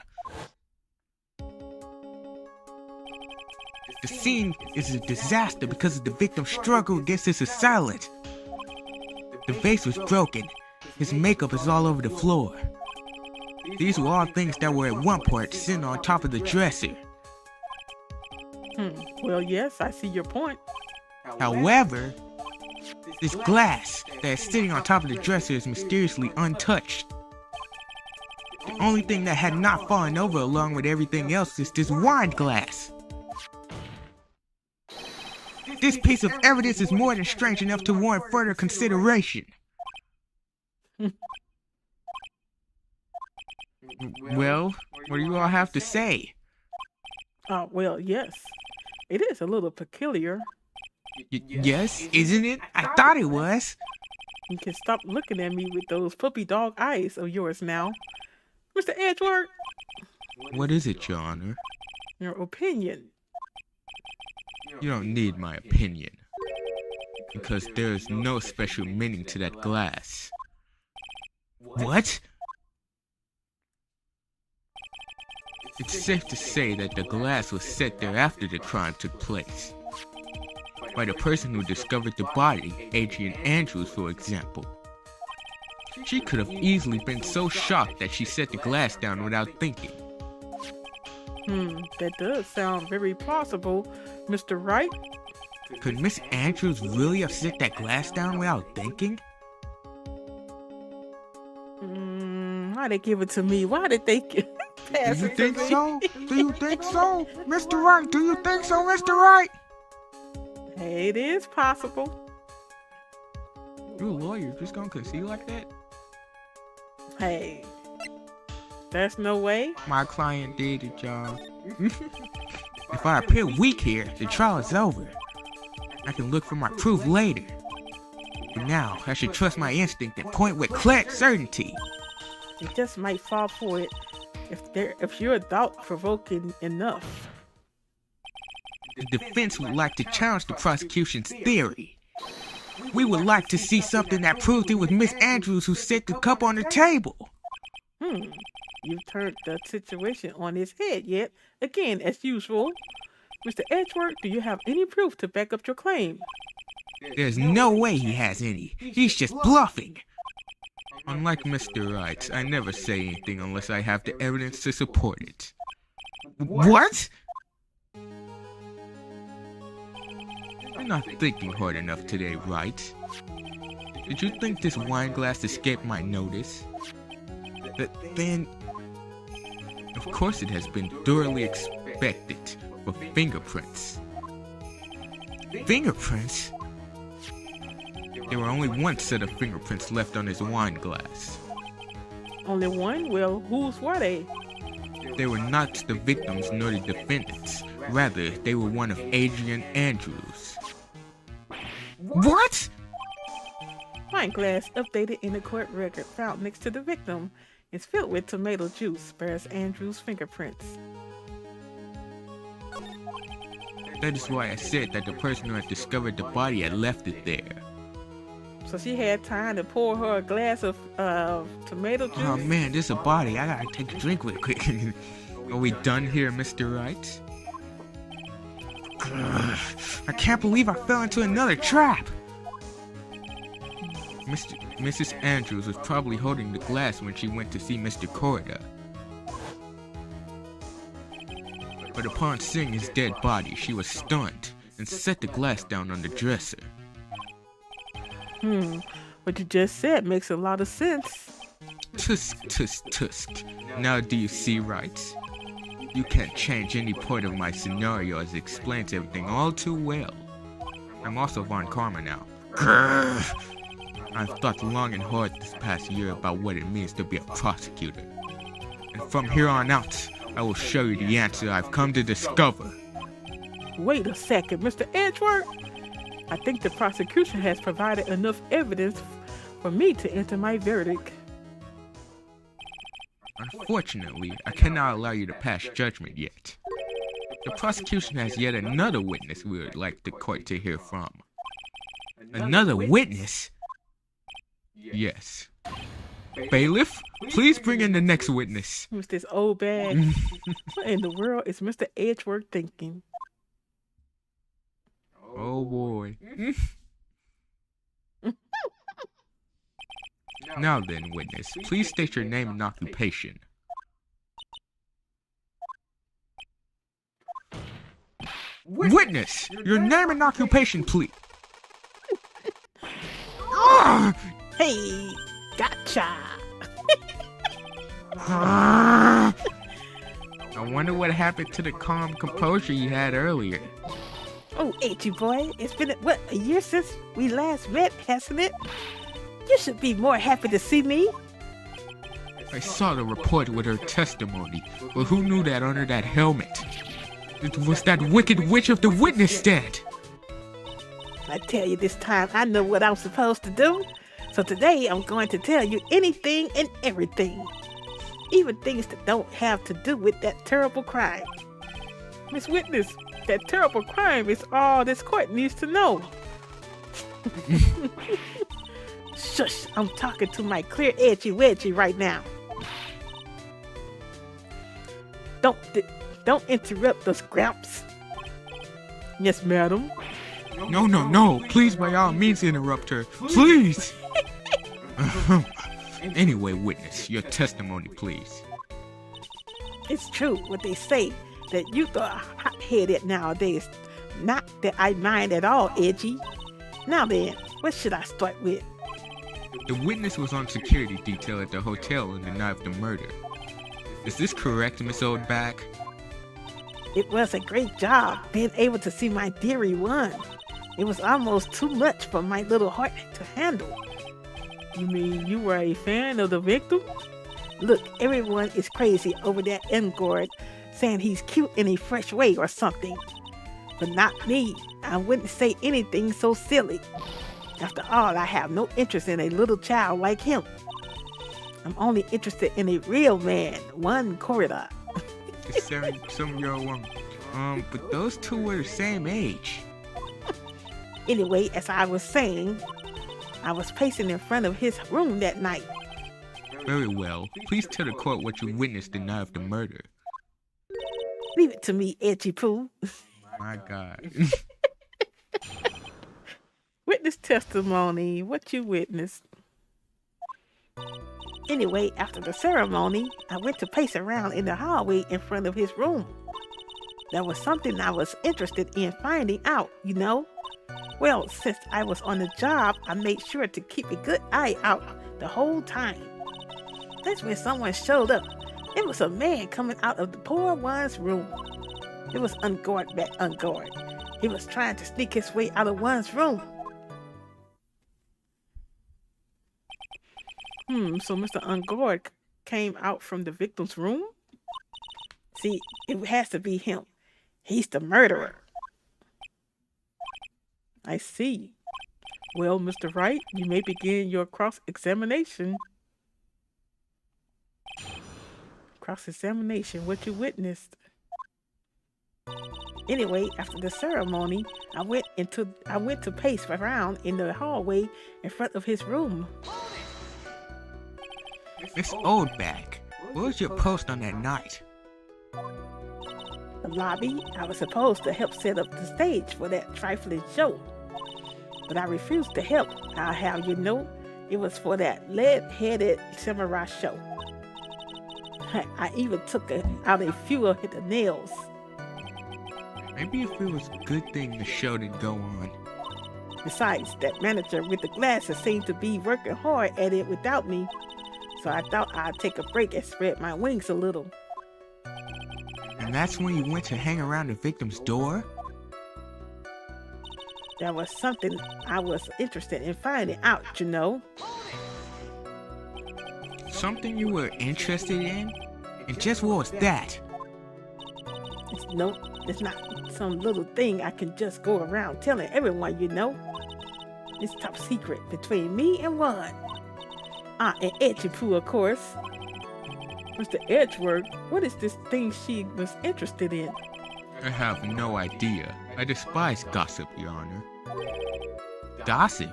[SPEAKER 2] The scene is a disaster because of the victim's struggle against his assailant. The vase was broken. His makeup is all over the floor. These were all things that were at one point sitting on top of the dresser.
[SPEAKER 1] Well, yes, I see your point.
[SPEAKER 2] However, this glass that is sitting on top of the dresser is mysteriously untouched. The only thing that had not fallen over along with everything else is this wine glass. This piece of evidence is more than strange enough to warrant further consideration. Well, what do you all have to say?
[SPEAKER 1] Well, yes. It is a little peculiar.
[SPEAKER 2] Yes, isn't it? I thought it was.
[SPEAKER 1] You can stop looking at me with those puppy dog eyes of yours now. Mr. Edgeworth,
[SPEAKER 2] What is it, Your Honor?
[SPEAKER 1] your opinion.
[SPEAKER 2] You don't need my opinion. Because there is no special meaning to that glass. What? It's safe to say that the glass was set there after the crime took place. By the person who discovered the body, Adrian Andrews, for example. She could have easily been so shocked that she set the glass down without thinking.
[SPEAKER 1] That does sound very plausible, Mr. Wright.
[SPEAKER 2] Could Miss Andrews really have set that glass down without thinking?
[SPEAKER 1] Why they give it to me? Why did they pass
[SPEAKER 3] Do you
[SPEAKER 1] it to
[SPEAKER 3] think
[SPEAKER 1] me?
[SPEAKER 3] so? Do you think so, Mr. Wright? Do you think so, Mr. Wright?
[SPEAKER 1] Hey, it is possible.
[SPEAKER 2] You a lawyer just gonna concede like that?
[SPEAKER 1] Hey, there's no way.
[SPEAKER 2] My client did it, y'all. If I appear weak here, the trial is over. I can look for my proof later. But now, I should trust my instinct and point with clear certainty.
[SPEAKER 1] You just might fall for it if you're thought-provoking enough.
[SPEAKER 2] The defense would like to challenge the prosecution's theory. We would like to see something that proves it was Miss Andrews who set the cup on the table.
[SPEAKER 1] You've turned the situation on its head yet again, as usual. Mr. Edgeworth, do you have any proof to back up your claim?
[SPEAKER 2] There's no way he has any. He's just bluffing. Unlike Mr. Wright, I never say anything unless I have the evidence to support it. What? You're not thinking hard enough today, Wright. Did you think this wine glass escaped my notice? Then, of course it has been thoroughly inspected for fingerprints. Fingerprints? There were only one set of fingerprints left on his wine glass.
[SPEAKER 1] Only one? Well, whose were they?
[SPEAKER 2] They were not the victims nor the defendants. Rather, they were one of Adrian Andrews. What?
[SPEAKER 1] Wine glass updated in the court record found next to the victim is filled with tomato juice, bears Andrews' fingerprints.
[SPEAKER 2] That is why I said that the person who had discovered the body had left it there.
[SPEAKER 1] So she had time to pour her a glass of tomato juice?
[SPEAKER 2] Oh man, this is a body. I gotta take a drink real quick. Are we done here, Mr. Wright? I can't believe I fell into another trap! Mrs. Andrews was probably holding the glass when she went to see Mr. Corda. But upon seeing his dead body, she was stunned and set the glass down on the dresser.
[SPEAKER 1] What you just said makes a lot of sense.
[SPEAKER 2] Tusk, tusk, tusk. Now do you see, Wright? You can't change any point of my scenario as it explains everything all too well. I'm also Von Karma now. I've thought long and hard this past year about what it means to be a prosecutor. And from here on out, I will show you the answer I've come to discover.
[SPEAKER 1] Wait a second, Mr. Edgeworth. I think the prosecution has provided enough evidence for me to enter my verdict.
[SPEAKER 2] Unfortunately, I cannot allow you to pass judgment yet. The prosecution has yet another witness we would like the court to hear from. Another witness? Yes. Bailiff, please bring in the next witness.
[SPEAKER 1] Who's this old bag? What in the world is Mr. Edgeworth thinking?
[SPEAKER 2] Oh boy. Now then, witness, please state your name and occupation. Witness, your name and occupation, please.
[SPEAKER 1] Hey, gotcha!
[SPEAKER 2] I wonder what happened to the calm composure you had earlier.
[SPEAKER 1] Oh, ain't you, boy? It's been, a year since we last met, hasn't it? You should be more happy to see me.
[SPEAKER 2] I saw the report with her testimony, but who knew that under that helmet? It was that wicked witch of the witness stand.
[SPEAKER 1] I tell you this time, I know what I'm supposed to do. So today, I'm going to tell you anything and everything. Even things that don't have to do with that terrible crime. Miss Witness, that terrible crime is all this court needs to know. Shush, I'm talking to my clear edgy wedgie right now. Don't interrupt those gramps. Yes, madam.
[SPEAKER 2] No, please by all means interrupt her. Please! Anyway, witness, your testimony, please.
[SPEAKER 1] It's true what they say, that youth are hot-headed nowadays. Not that I mind at all, Edgy. Now then, what should I start with?
[SPEAKER 2] The witness was on security detail at the hotel on the night of the murder. Is this correct, Miss Oldback?
[SPEAKER 1] It was a great job being able to see my dearie one. It was almost too much for my little heart to handle. You mean you were a fan of the victim? Look, everyone is crazy over that Engord, saying he's cute in a fresh way or something. But not me. I wouldn't say anything so silly. After all, I have no interest in a little child like him. I'm only interested in a real man, one corridor.
[SPEAKER 2] The 7-year-old woman. But those two were the same age.
[SPEAKER 1] Anyway, as I was saying, I was pacing in front of his room that night.
[SPEAKER 2] Very well. Please tell the court what you witnessed the night of the murder.
[SPEAKER 1] Leave it to me, Edgy Poo.
[SPEAKER 2] My God.
[SPEAKER 1] Witness testimony, what you witnessed. Anyway, after the ceremony, I went to pace around in the hallway in front of his room. There was something I was interested in finding out, you know. Well, since I was on the job, I made sure to keep a good eye out the whole time. That's when someone showed up. It was a man coming out of the poor one's room. It was Ungord back Ungord. He was trying to sneak his way out of one's room. So Mr. Ungord came out from the victim's room? See, it has to be him. He's the murderer. I see. Well, Mr. Wright, you may begin your cross-examination. Cross-examination, what you witnessed. Anyway, after the ceremony, I went to pace around in the hallway in front of his room.
[SPEAKER 2] Miss Oldback, what was your post on that night?
[SPEAKER 1] The lobby, I was supposed to help set up the stage for that trifling show. But I refused to help. I'll have you know, it was for that lead-headed samurai show. I even took out a few of the nails.
[SPEAKER 2] Maybe if it was a good thing the show didn't go on.
[SPEAKER 1] Besides, that manager with the glasses seemed to be working hard at it without me. So I thought I'd take a break and spread my wings a little.
[SPEAKER 2] And that's when you went to hang around the victim's door?
[SPEAKER 1] There was something I was interested in finding out, you know.
[SPEAKER 2] Something you were interested in? And just what was that?
[SPEAKER 1] It's not some little thing I can just go around telling everyone, you know. It's top secret between me and one. And Edgy Poo, of course. Mr. Edgeworth, what is this thing she was interested in?
[SPEAKER 2] I have no idea. I despise gossip, Your Honor. Gossip?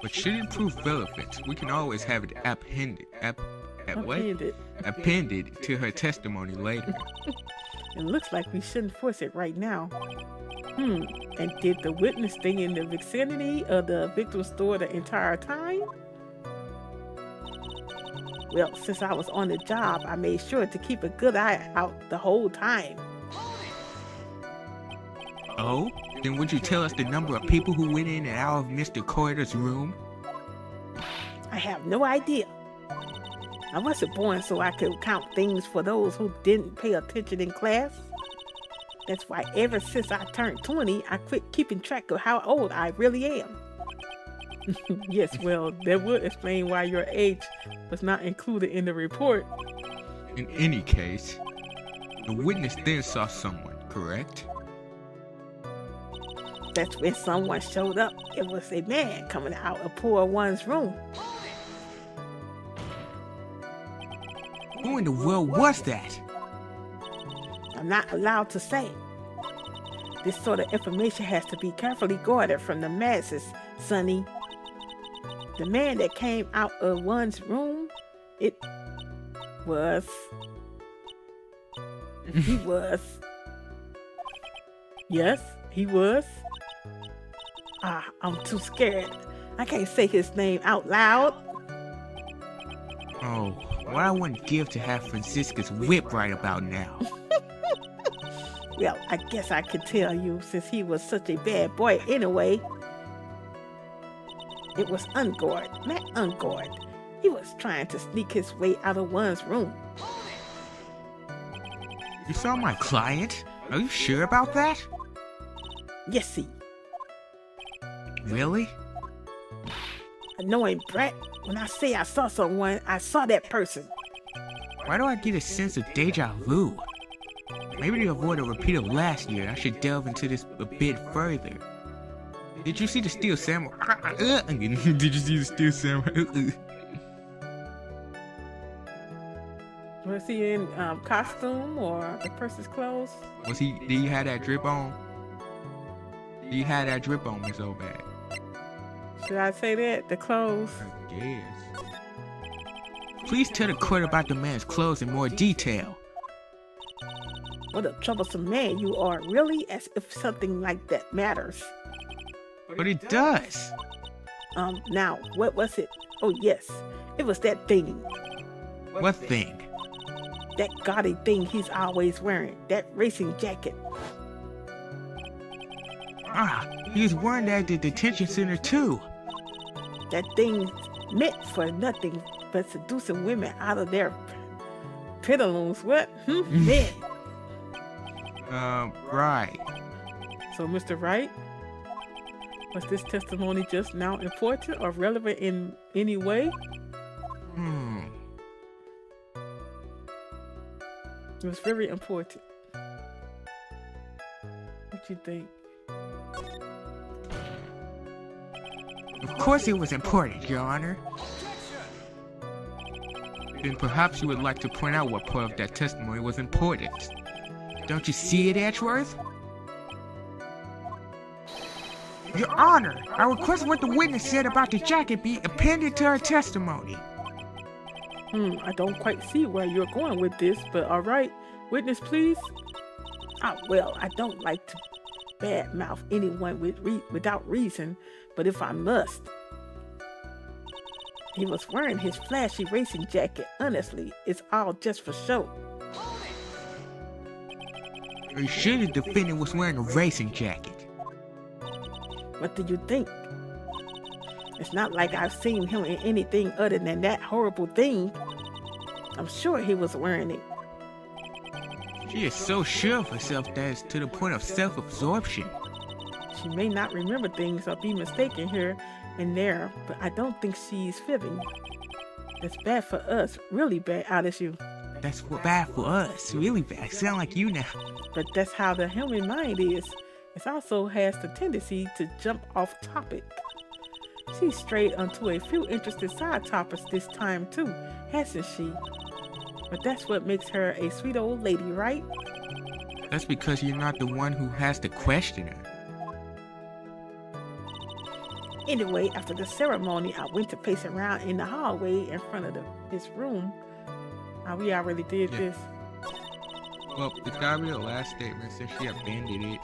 [SPEAKER 2] But should it prove relevant, we can always have it appended to her testimony later.
[SPEAKER 1] It looks like we shouldn't force it right now. And did the witness stay in the vicinity of the victim's store the entire time? Well, since I was on the job, I made sure to keep a good eye out the whole time.
[SPEAKER 2] Oh? Then would you tell us the number of people who went in and out of Mr. Corridor's room?
[SPEAKER 1] I have no idea. I wasn't born so I could count things for those who didn't pay attention in class. That's why ever since I turned 20, I quit keeping track of how old I really am. Yes, well, that would explain why your age was not included in the report.
[SPEAKER 2] In any case, the witness then saw someone, correct?
[SPEAKER 1] That's when someone showed up. It was a man coming out of poor one's room.
[SPEAKER 2] Who in the world was that?
[SPEAKER 1] I'm not allowed to say. This sort of information has to be carefully guarded from the masses, Sonny. The man that came out of one's room, he was. Yes, he was. I'm too scared. I can't say his name out loud.
[SPEAKER 2] Oh, what I wouldn't give to have Francisca's whip right about now.
[SPEAKER 1] Well, I guess I could tell you since he was such a bad boy anyway. It was Ungord, not Ungord. He was trying to sneak his way out of one's room.
[SPEAKER 2] You saw my client? Are you sure about that?
[SPEAKER 1] Yes, see.
[SPEAKER 2] Really?
[SPEAKER 1] Annoying brat. When I say I saw someone, I saw that person.
[SPEAKER 2] Why do I get a sense of deja vu? Maybe to avoid a repeat of last year, I should delve into this a bit further. Did you see the Steel Samurai? Did you see the Steel Samurai?
[SPEAKER 1] Was he in costume or the person's clothes?
[SPEAKER 2] Was he? Did he have that drip on? Did he have that drip on, Miss Obad?
[SPEAKER 1] Should I say that? The clothes?
[SPEAKER 2] I guess. Please tell the court about the man's clothes in more detail.
[SPEAKER 1] What a troublesome man you are, really? As if something like that matters.
[SPEAKER 2] But it does.
[SPEAKER 1] Now, what was it? Oh, yes. It was that thing.
[SPEAKER 2] What thing?
[SPEAKER 1] That gaudy thing he's always wearing. That racing jacket.
[SPEAKER 2] Ah, he was wearing that at the detention center too.
[SPEAKER 1] That thing meant for nothing but seducing women out of their pantaloons. What? Man.
[SPEAKER 2] Right.
[SPEAKER 1] So, Mr. Wright, was this testimony just now important or relevant in any way? It was very important. What you think?
[SPEAKER 2] Of course it was important, Your Honor. Then perhaps you would like to point out what part of that testimony was important. Don't you see it, Edgeworth?
[SPEAKER 3] Your Honor, I request what the witness said about the jacket be appended to her testimony.
[SPEAKER 1] I don't quite see where you're going with this, but all right. Witness, please. Well, I don't like to badmouth anyone without reason, but if I must. He was wearing his flashy racing jacket. Honestly, it's all just for show.
[SPEAKER 2] Are you sure the defendant was wearing a racing jacket?
[SPEAKER 1] What do you think? It's not like I've seen him in anything other than that horrible thing. I'm sure he was wearing it.
[SPEAKER 2] She is so sure of herself that it's to the point of self-absorption.
[SPEAKER 1] She may not remember things or be mistaken here and there, but I don't think she's fibbing. It's bad for us, really bad, Odyssey.
[SPEAKER 2] That's bad for us, really bad. Sound like you now.
[SPEAKER 1] But that's how the human mind is. It also has the tendency to jump off topic. She strayed onto a few interesting side topics this time too, hasn't she? But that's what makes her a sweet old lady, right?
[SPEAKER 2] That's because you're not the one who has to question her.
[SPEAKER 1] Anyway, after the ceremony, I went to pace around in the hallway in front of his room. We already did this.
[SPEAKER 2] Well, it's gotta be the last statement since she abandoned it.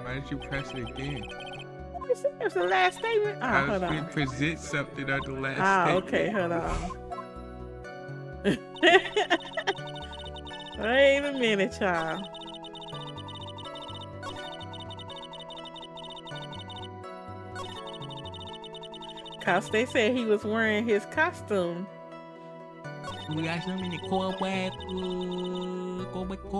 [SPEAKER 2] Why did you press it again?
[SPEAKER 1] It was the last statement? Oh,
[SPEAKER 2] I
[SPEAKER 1] hold
[SPEAKER 2] was going
[SPEAKER 1] on.
[SPEAKER 2] to present something on the last statement.
[SPEAKER 1] Okay, hold on. Wait a minute, child. Cause they said he was wearing his costume.
[SPEAKER 2] We got some in the callback. Callback.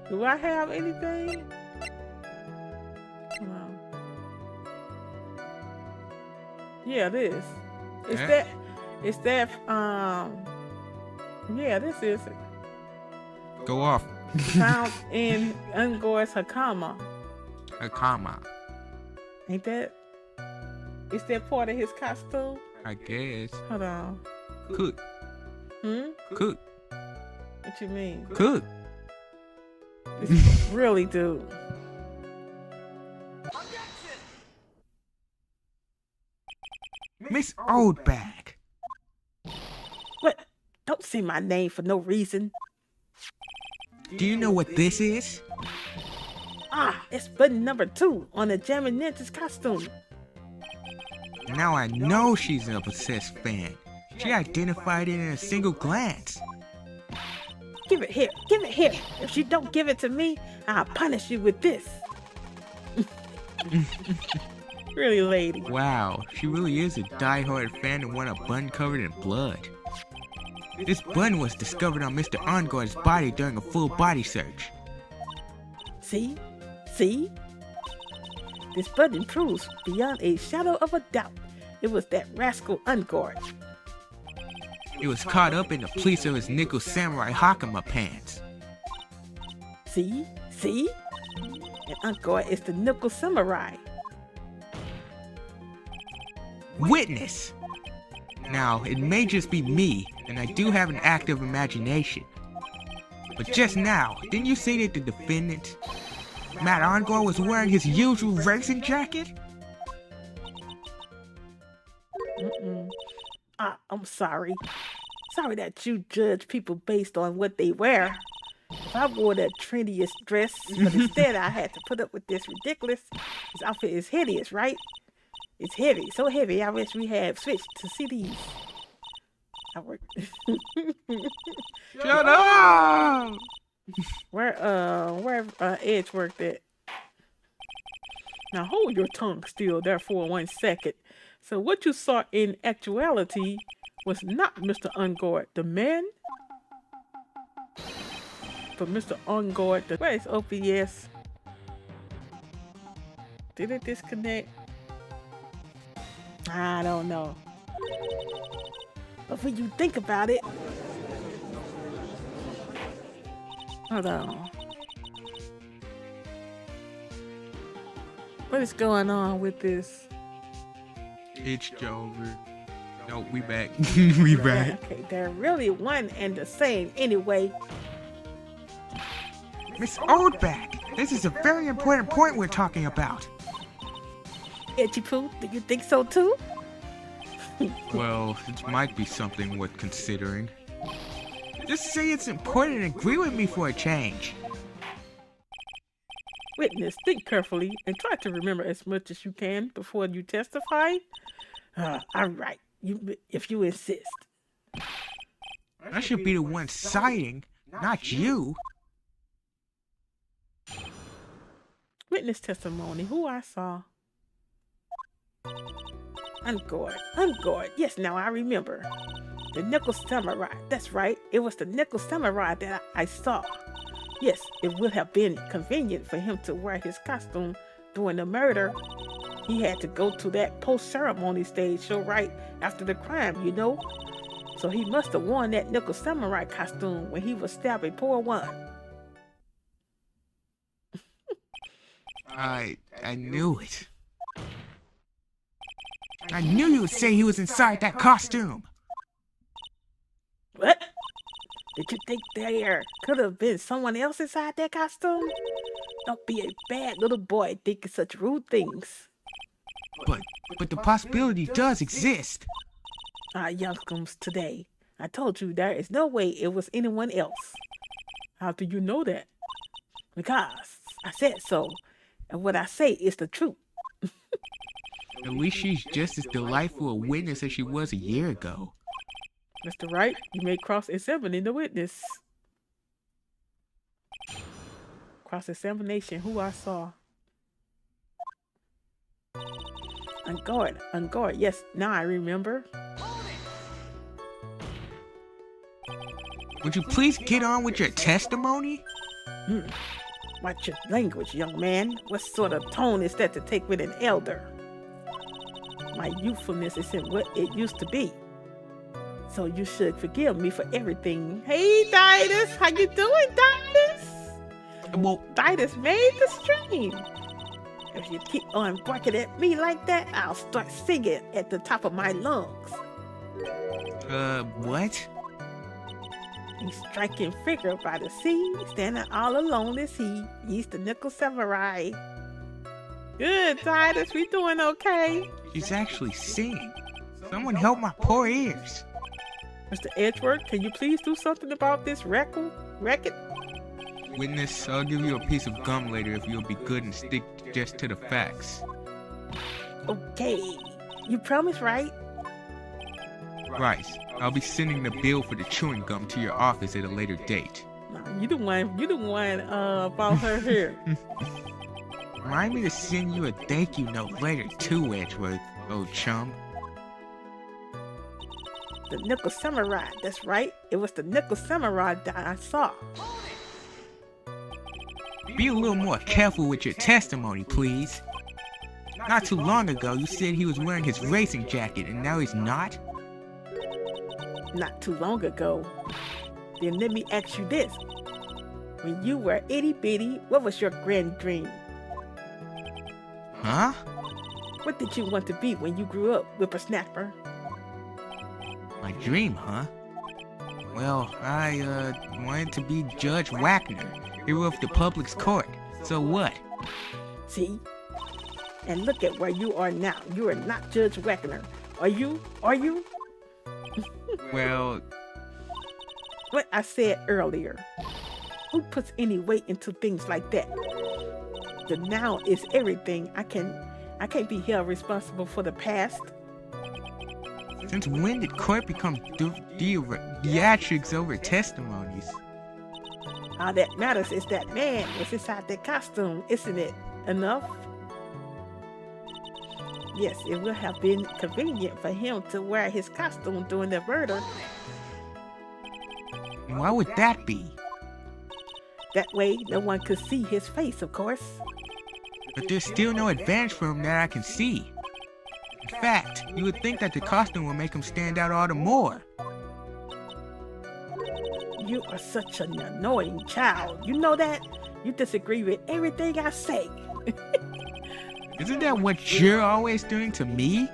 [SPEAKER 1] Do I have anything? Hold on. Yeah, this. It's
[SPEAKER 2] Yeah.
[SPEAKER 1] that, yeah, this is it.
[SPEAKER 2] Go off.
[SPEAKER 1] Found in Ungord's Hakama.
[SPEAKER 2] A comma.
[SPEAKER 1] Ain't that? Is that part of his costume?
[SPEAKER 2] I guess.
[SPEAKER 1] Hold on.
[SPEAKER 2] Cook. Cook.
[SPEAKER 1] What you mean?
[SPEAKER 2] Cook.
[SPEAKER 1] Really, dude?
[SPEAKER 2] Miss Oldback.
[SPEAKER 1] What? Don't say my name for no reason.
[SPEAKER 2] Do you know what this is?
[SPEAKER 1] Ah, it's button number 2 on the Jammin' Ninja's costume.
[SPEAKER 2] Now I know she's a possessed fan. She identified it in a single glance.
[SPEAKER 1] Give it here. Give it here. If you don't give it to me, I'll punish you with this. Really, lady.
[SPEAKER 2] Wow, she really is a die-hard fan and want a bun covered in blood. This bun was discovered on Mr. Onguard's body during a full body search.
[SPEAKER 1] See? See? This button proves beyond a shadow of a doubt it was that rascal Onguard.
[SPEAKER 2] It was caught up in the pleats of his nickel samurai Hakama pants.
[SPEAKER 1] See? See? And Onguard is the nickel samurai.
[SPEAKER 2] Witness! Now, it may just be me, and I do have an active imagination. But just now, didn't you say that the defendant, Matt Onguard, was wearing his usual racing jacket?
[SPEAKER 1] I'm sorry. Sorry that you judge people based on what they wear. If I wore that trendiest dress, but instead I had to put up with this ridiculous. This outfit is hideous, right? It's heavy, so heavy. I wish we had switched to CDs. I work.
[SPEAKER 2] Shut up!
[SPEAKER 1] Where Edge worked at. Now hold your tongue still there for 1 second. So what you saw in actuality was not Mr. Onguard, the man, but Mr. Onguard, the... Where is OPS? Did it disconnect? I don't know. But when you think about it... Hold on. What is going on with this?
[SPEAKER 2] It's over. No, we back. We back.
[SPEAKER 1] Okay, they're really one and the same anyway.
[SPEAKER 3] Miss Oldback, this is a very important point we're talking about.
[SPEAKER 1] Itchy Poo, do you think so too?
[SPEAKER 2] Well, it might be something worth considering. Just say it's important and agree with me for a change.
[SPEAKER 1] Witness, think carefully and try to remember as much as you can before you testify. All right, if you insist.
[SPEAKER 2] I should be the one citing, not you.
[SPEAKER 1] Witness testimony, who I saw. Onguard. Yes, now I remember. The Nickel Samurai. That's right. It was the Nickel Samurai that I saw. Yes, it would have been convenient for him to wear his costume during the murder. He had to go to that post-ceremony stage show right after the crime, you know. So he must have worn that Nickel Samurai costume when he was stabbing poor one.
[SPEAKER 2] I knew it. I knew you would say he was inside that costume.
[SPEAKER 1] What? Did you think there could have been someone else inside that costume? Don't be a bad little boy thinking such rude things.
[SPEAKER 2] But the possibility does exist.
[SPEAKER 1] Youngsters today. I told you there is no way it was anyone else. How do you know that? Because I said so, and what I say is the truth.
[SPEAKER 2] At least she's just as delightful a witness as she was a year ago.
[SPEAKER 1] Mr. Wright, you may cross-examine the witness. Cross-examination, who I saw. Onguard, yes, now I remember.
[SPEAKER 2] Would you please get on with your testimony?
[SPEAKER 1] Watch your language, young man. What sort of tone is that to take with an elder? My youthfulness isn't what it used to be. So you should forgive me for everything. Hey, Didas, how you doing, Didas?
[SPEAKER 2] Well,
[SPEAKER 1] Didas made the stream. If you keep on barking at me like that, I'll start singing at the top of my lungs.
[SPEAKER 2] What?
[SPEAKER 1] A striking figure by the sea, standing all alone is he. He's the nickel samurai. Good, Titus. We doing okay?
[SPEAKER 2] She's actually singing. Someone help my poor ears.
[SPEAKER 1] Mr. Edgeworth, can you please do something about this record?
[SPEAKER 2] Witness, I'll give you a piece of gum later if you'll be good and stick just to the facts.
[SPEAKER 1] Okay. You promise, right?
[SPEAKER 2] Right. I'll be sending the bill for the chewing gum to your office at a later date.
[SPEAKER 1] No, you the one about her here.
[SPEAKER 2] Remind me to send you a thank you note later too, Edgeworth, old chum.
[SPEAKER 1] The nickel samurai, that's right. It was the nickel samurai that I saw.
[SPEAKER 2] Be a little more careful with your testimony, please. Not too long ago, you said he was wearing his racing jacket, and now he's not?
[SPEAKER 1] Not too long ago. Then let me ask you this. When you were itty bitty, what was your grand dream?
[SPEAKER 2] Huh?
[SPEAKER 1] What did you want to be when you grew up, whippersnapper?
[SPEAKER 2] My dream, huh? Well, I, wanted to be Judge Wagner, hero of the public's court. So what?
[SPEAKER 1] See? And look at where you are now. You are not Judge Wagner. Are you? Are you?
[SPEAKER 2] Well...
[SPEAKER 1] What I said earlier. Who puts any weight into things like that? The now is everything. I can't be held responsible for the past.
[SPEAKER 2] Since when did court become theatrics over testimonies?
[SPEAKER 1] All that matters is that man was inside that costume, isn't it? Enough? Yes, it would have been convenient for him to wear his costume during the murder.
[SPEAKER 2] Why would that be?
[SPEAKER 1] That way, no one could see his face, of course.
[SPEAKER 2] But there's still no advantage for him that I can see. In fact, you would think that the costume would make him stand out all the more.
[SPEAKER 1] You are such an annoying child. You know that? You disagree with everything I say.
[SPEAKER 2] Isn't that what you're always doing to me?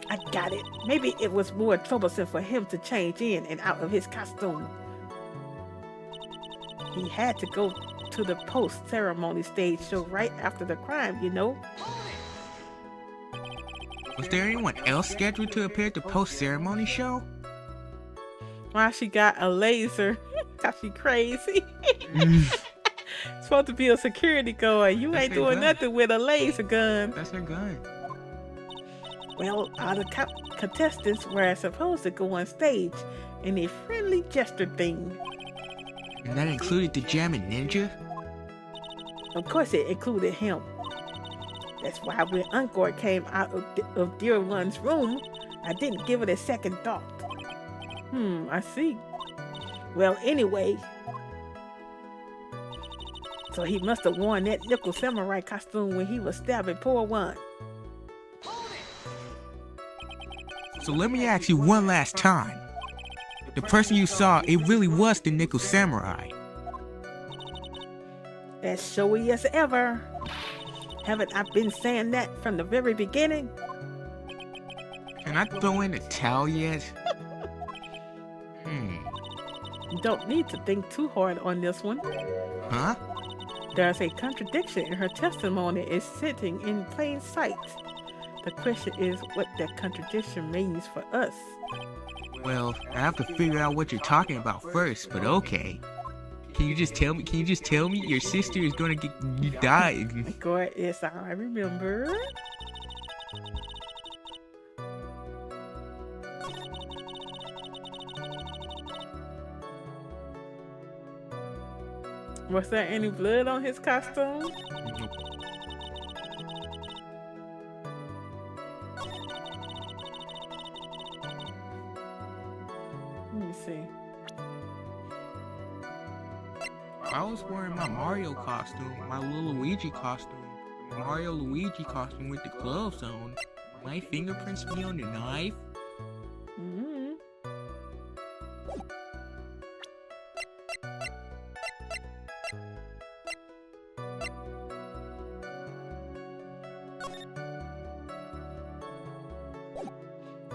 [SPEAKER 1] I got it. Maybe it was more troublesome for him to change in and out of his costume. He had to go to the post-ceremony stage show right after the crime, you know?
[SPEAKER 2] Was there anyone else scheduled to appear at the post-ceremony show?
[SPEAKER 1] Why she got a laser? Cause she crazy. Supposed to be a security guard. You ain't doing nothing with a laser gun.
[SPEAKER 2] That's her gun.
[SPEAKER 1] Well, all the contestants were supposed to go on stage in a friendly gesture thing.
[SPEAKER 2] And that included the Jammin' Ninja?
[SPEAKER 1] Of course it included him. That's why when Encore came out of Dear One's room, I didn't give it a second thought. I see. Well, anyway. So he must have worn that nickel samurai costume when he was stabbing poor one.
[SPEAKER 2] So let me ask you one last time. The person you saw, it really was the nickel samurai.
[SPEAKER 1] As showy as ever. Haven't I been saying that from the very beginning?
[SPEAKER 2] Can I throw in a towel yet?
[SPEAKER 1] You don't need to think too hard on this one.
[SPEAKER 2] Huh?
[SPEAKER 1] There's a contradiction in her testimony is sitting in plain sight. The question is what that contradiction means for us.
[SPEAKER 2] Well, I have to figure out what you're talking about first, but okay. Can you just tell me your sister is gonna you died?
[SPEAKER 1] God, yes, I remember. Was there any blood on his costume?
[SPEAKER 2] Nope.
[SPEAKER 1] Let me see.
[SPEAKER 2] I was wearing my Mario costume, my little Luigi costume, Mario Luigi costume with the gloves on. My fingerprints be on the knife.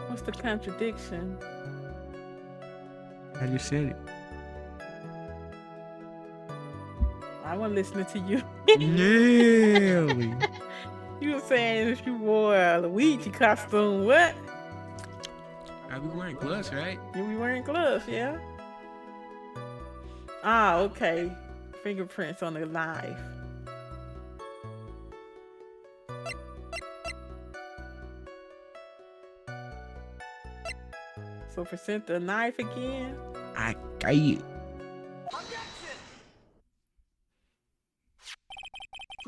[SPEAKER 1] What's the contradiction?
[SPEAKER 2] I just said it.
[SPEAKER 1] I wasn't listening to you.
[SPEAKER 2] Really?
[SPEAKER 1] You were saying if you wore a Luigi costume, what?
[SPEAKER 2] I'll be wearing gloves, right?
[SPEAKER 1] You be wearing gloves, yeah? Ah, okay. Fingerprints on the knife. So present the knife again?
[SPEAKER 2] I got it.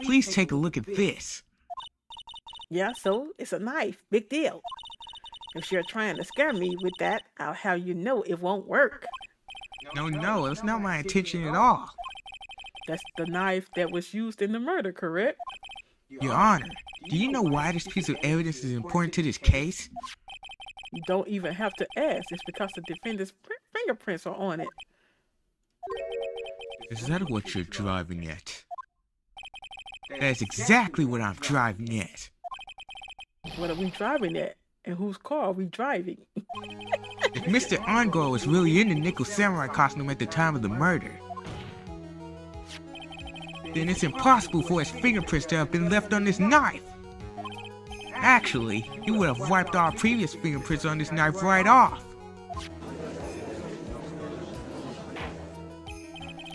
[SPEAKER 2] Please take a look at this.
[SPEAKER 1] Yeah, so it's a knife. Big deal. If you're trying to scare me with that, I'll have you know it won't work.
[SPEAKER 2] No, that's not my intention at all.
[SPEAKER 1] That's the knife that was used in the murder, correct?
[SPEAKER 2] Your Honor, do you know why this piece of evidence is important to this case?
[SPEAKER 1] You don't even have to ask. It's because the defendant's fingerprints are on it.
[SPEAKER 2] Is that what you're driving at? That's exactly what I'm driving at.
[SPEAKER 1] What are we driving at? And whose car are we driving?
[SPEAKER 2] If Mr. Angor was really in the nickel samurai costume at the time of the murder, then it's impossible for his fingerprints to have been left on this knife. Actually, he would have wiped our previous fingerprints on this knife right off.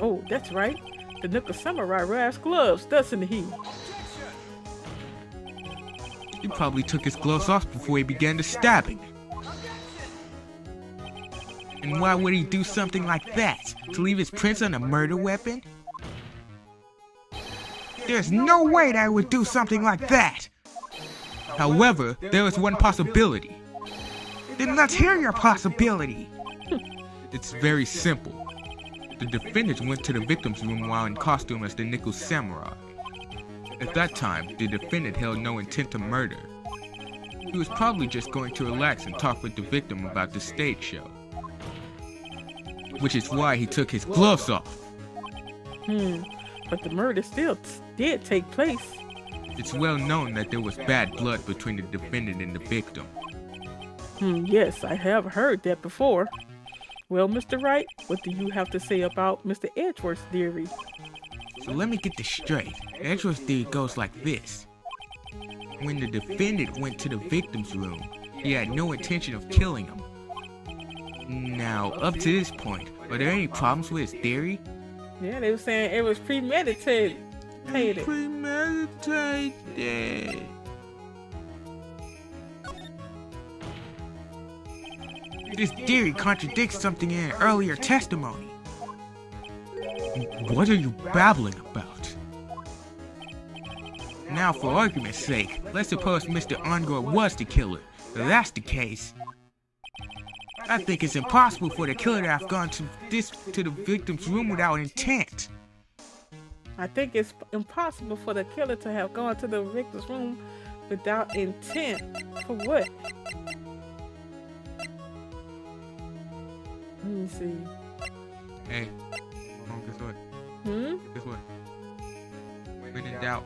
[SPEAKER 1] Oh, that's right. The nickel samurai wears gloves, doesn't he?
[SPEAKER 2] He probably took his gloves off before he began the stabbing. And why would he do something like that? To leave his prints on a murder weapon? There's no way that I would do something like that! However, there is one possibility. Then let's hear your possibility! It's very simple. The defendant went to the victim's room while in costume as the nickel samurai. At that time, the defendant held no intent to murder. He was probably just going to relax and talk with the victim about the stage show. Which is why he took his gloves off.
[SPEAKER 1] But the murder still did take place.
[SPEAKER 2] It's well known that there was bad blood between the defendant and the victim.
[SPEAKER 1] Yes, I have heard that before. Well, Mr. Wright, what do you have to say about Mr. Edgeworth's theory?
[SPEAKER 2] So let me get this straight. Edgeworth's theory goes like this. When the defendant went to the victim's room, he had no intention of killing him. Now, up to this point, are there any problems with his theory?
[SPEAKER 1] Yeah, they were saying it was premeditated.
[SPEAKER 2] Premeditated. This theory contradicts something in an earlier testimony. What are you babbling about? Now, for argument's sake, let's suppose Mr. Angor was the killer. If that's the case, I think it's impossible for the killer to have gone to the victim's room without intent.
[SPEAKER 1] I think it's impossible for the killer to have gone to the victim's room without intent. For what? Let me see.
[SPEAKER 2] Hey, guess what? Guess what? When in doubt,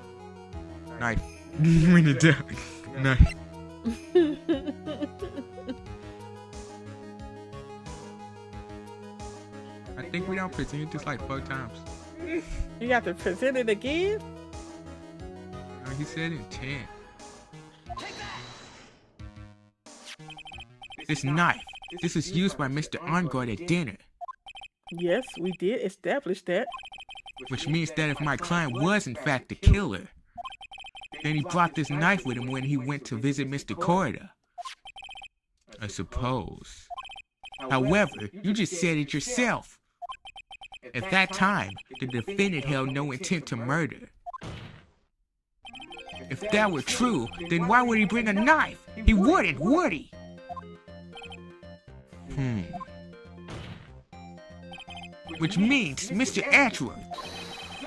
[SPEAKER 2] knife. When in doubt, knife. I think we don't present this like 4 times.
[SPEAKER 1] You got to present it again?
[SPEAKER 2] No, he said intent. This knife. This was used by Mr. Angor at dinner.
[SPEAKER 1] Yes, we did establish that.
[SPEAKER 2] Which means that if my client was in fact the killer, then he brought this knife with him when he went to visit Mr. Corda. I suppose. However, you just said it yourself. At that time, the defendant held no intent to murder. If that were true, then why would he bring a knife? He wouldn't, would he? Which means, Mr. Edgeworth,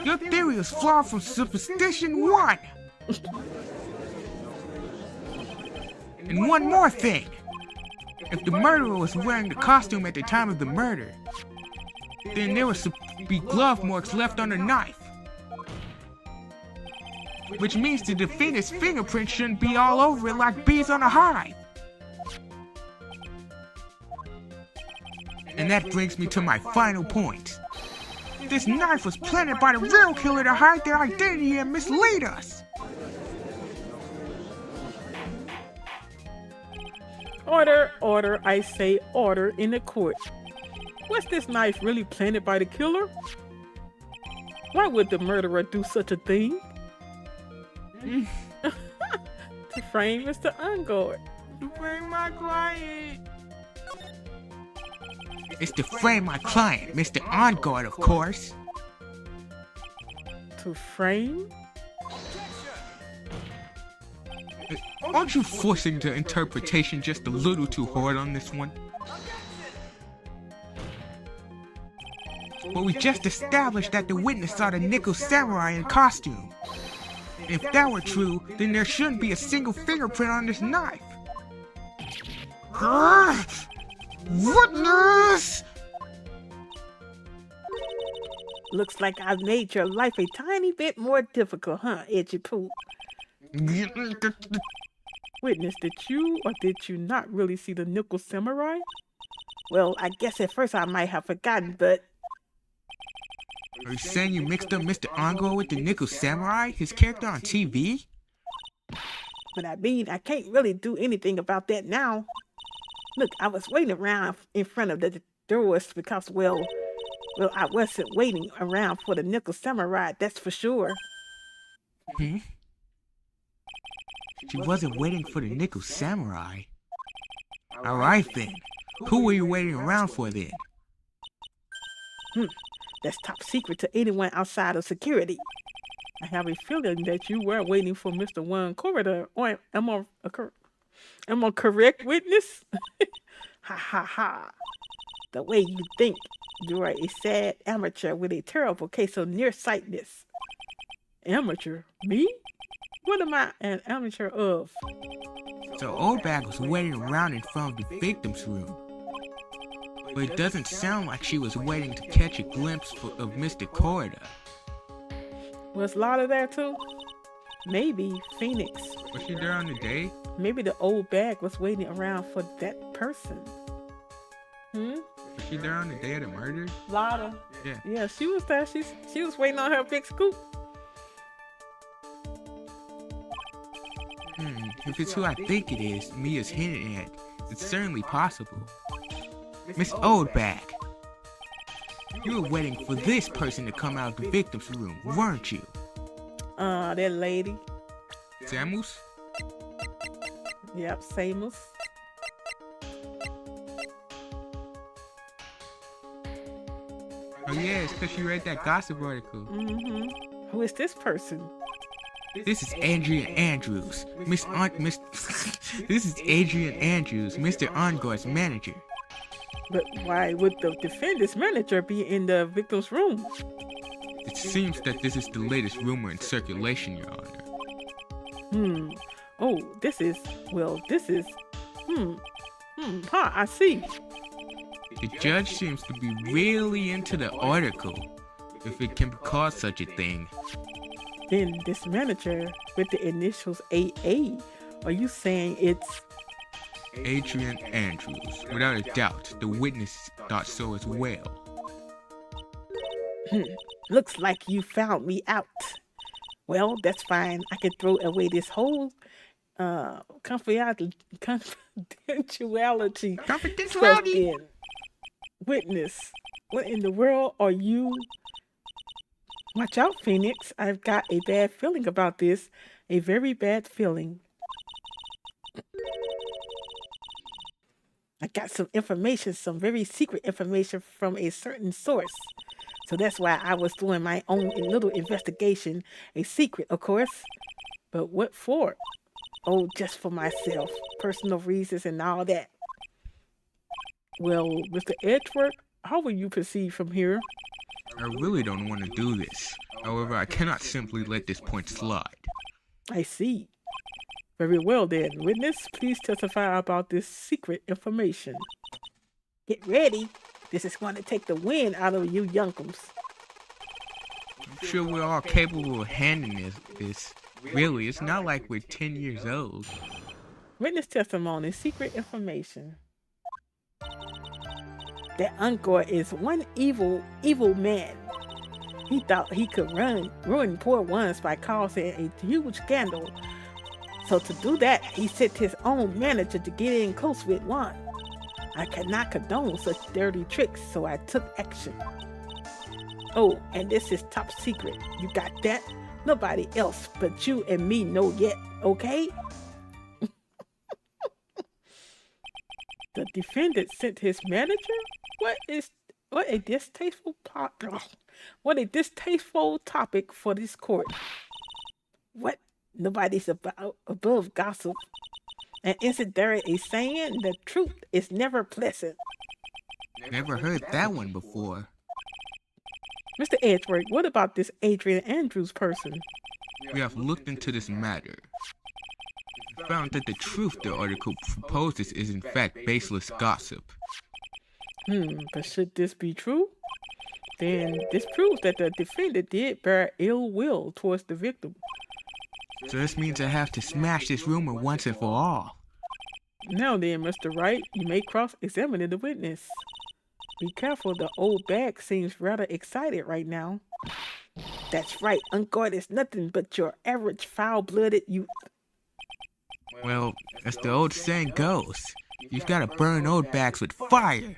[SPEAKER 2] your theory is flawed from superstition 1. And one more thing. If the murderer was wearing the costume at the time of the murder, then there would be glove marks left on the knife. which means the defendant's fingerprints shouldn't be all over it like bees on a hive. And that brings me to my final point. This knife was planted by the real killer to hide their identity and mislead us.
[SPEAKER 1] Order, order, I say order in the court. Was this knife really planted by the killer? Why would the murderer do such a thing? To frame Mr. Ungord.
[SPEAKER 2] To frame my client. It's to frame my client, Mr. OnGuard, of course.
[SPEAKER 1] To frame?
[SPEAKER 2] Aren't you forcing the interpretation just a little too hard on this one? But we just established that the witness saw the nickel samurai in costume. If that were true, then there shouldn't be a single fingerprint on this knife. Witness!
[SPEAKER 1] Looks like I've made your life a tiny bit more difficult, huh, Edgy Poo? Witness, did you or did you not really see the nickel samurai? Well, I guess at first I might have forgotten, but...
[SPEAKER 2] Are you saying you mixed up Mr. OnGuard with the nickel samurai, his character on TV?
[SPEAKER 1] But I mean, I can't really do anything about that now. Look, I was waiting around in front of the doors because, well, I wasn't waiting around for the nickel samurai, that's for sure.
[SPEAKER 2] Hmm? She wasn't waiting for the nickel samurai. Alright then. Who were you waiting around for then?
[SPEAKER 1] That's top secret to anyone outside of security. I have a feeling that you were waiting for Mr. One Corridor. Or am I correct, witness? Ha ha ha. The way you think, you are a sad amateur with a terrible case of nearsightedness. Amateur? Me? What am I an amateur of?
[SPEAKER 2] So Old Bag was waiting around in front of the victim's room. But it doesn't sound like she was waiting to catch a glimpse of Mr. Corridor.
[SPEAKER 1] Was Lotta there too? Maybe Phoenix.
[SPEAKER 2] Was she there on the day?
[SPEAKER 1] Maybe the Old Bag was waiting around for that person.
[SPEAKER 2] Was she there on the day of the murder?
[SPEAKER 1] Lotta.
[SPEAKER 2] Yeah.
[SPEAKER 1] Yeah, she was there. She was waiting on her big scoop.
[SPEAKER 2] If it's who I think it is, Mia's hinting at, it's certainly possible. Miss Oldback, you were waiting for this person to come out of the victim's room, weren't you?
[SPEAKER 1] That lady.
[SPEAKER 2] Samus?
[SPEAKER 1] Yep, Samus.
[SPEAKER 2] Oh yeah, it's because she read that gossip article.
[SPEAKER 1] Who is this person?
[SPEAKER 2] This is Adrian Andrews, This is Adrian Andrews, Mr. OnGuard's manager.
[SPEAKER 1] But why would the defendant's manager be in the victim's room?
[SPEAKER 2] It seems that this is the latest rumor in circulation, Your Honor.
[SPEAKER 1] Oh, this is, I see.
[SPEAKER 2] The judge seems to be really into the article, if it can be called such a thing.
[SPEAKER 1] Then this manager with the initials AA, are you saying it's...
[SPEAKER 2] Adrian Andrews. Without a doubt, the witness thought so as well.
[SPEAKER 1] Looks like you found me out. Well, that's fine. I can throw away this whole confidentiality stuff in. Witness, what in the world are you? Watch out, Phoenix. I've got a bad feeling about this. A very bad feeling. I got some information, some very secret information from a certain source. So that's why I was doing my own little investigation. A secret, of course. But what for? Oh, just for myself. Personal reasons and all that. Well, Mr. Edgeworth, how will you proceed from here?
[SPEAKER 2] I really don't want to do this. However, I cannot simply let this point slide.
[SPEAKER 1] I see. Very well then. Witness, please testify about this secret information. Get ready. This is going to take the wind out of you youngums.
[SPEAKER 2] I'm sure we're all capable of handling this. Really, it's not like we're 10 years old.
[SPEAKER 1] Witness testimony, secret information. That Encore is one evil man. He thought he could ruin poor ones by causing a huge scandal. So to do that, he sent his own manager to get in close with one. I cannot condone such dirty tricks, so I took action. Oh, and this is top secret. You got that? Nobody else but you and me know yet, okay? The defendant sent his manager? What a distasteful topic for this court. What? Nobody's above gossip. And isn't there a saying, the truth is never pleasant?
[SPEAKER 2] Never heard that one before.
[SPEAKER 1] Mr. Edgeworth, what about this Adrian Andrews person?
[SPEAKER 2] We have looked into this matter. We found that the truth the article proposes is in fact baseless gossip.
[SPEAKER 1] But should this be true? Then this proves that the defendant did bear ill will towards the victim.
[SPEAKER 2] So this means I have to smash this rumor once and for all.
[SPEAKER 1] Now then, Mr. Wright, you may cross-examine the witness. Be careful, the old bag seems rather excited right now. That's right, Encore is nothing but your average foul-blooded youth.
[SPEAKER 2] Well, as the old saying goes, you've got to burn old bags with fire.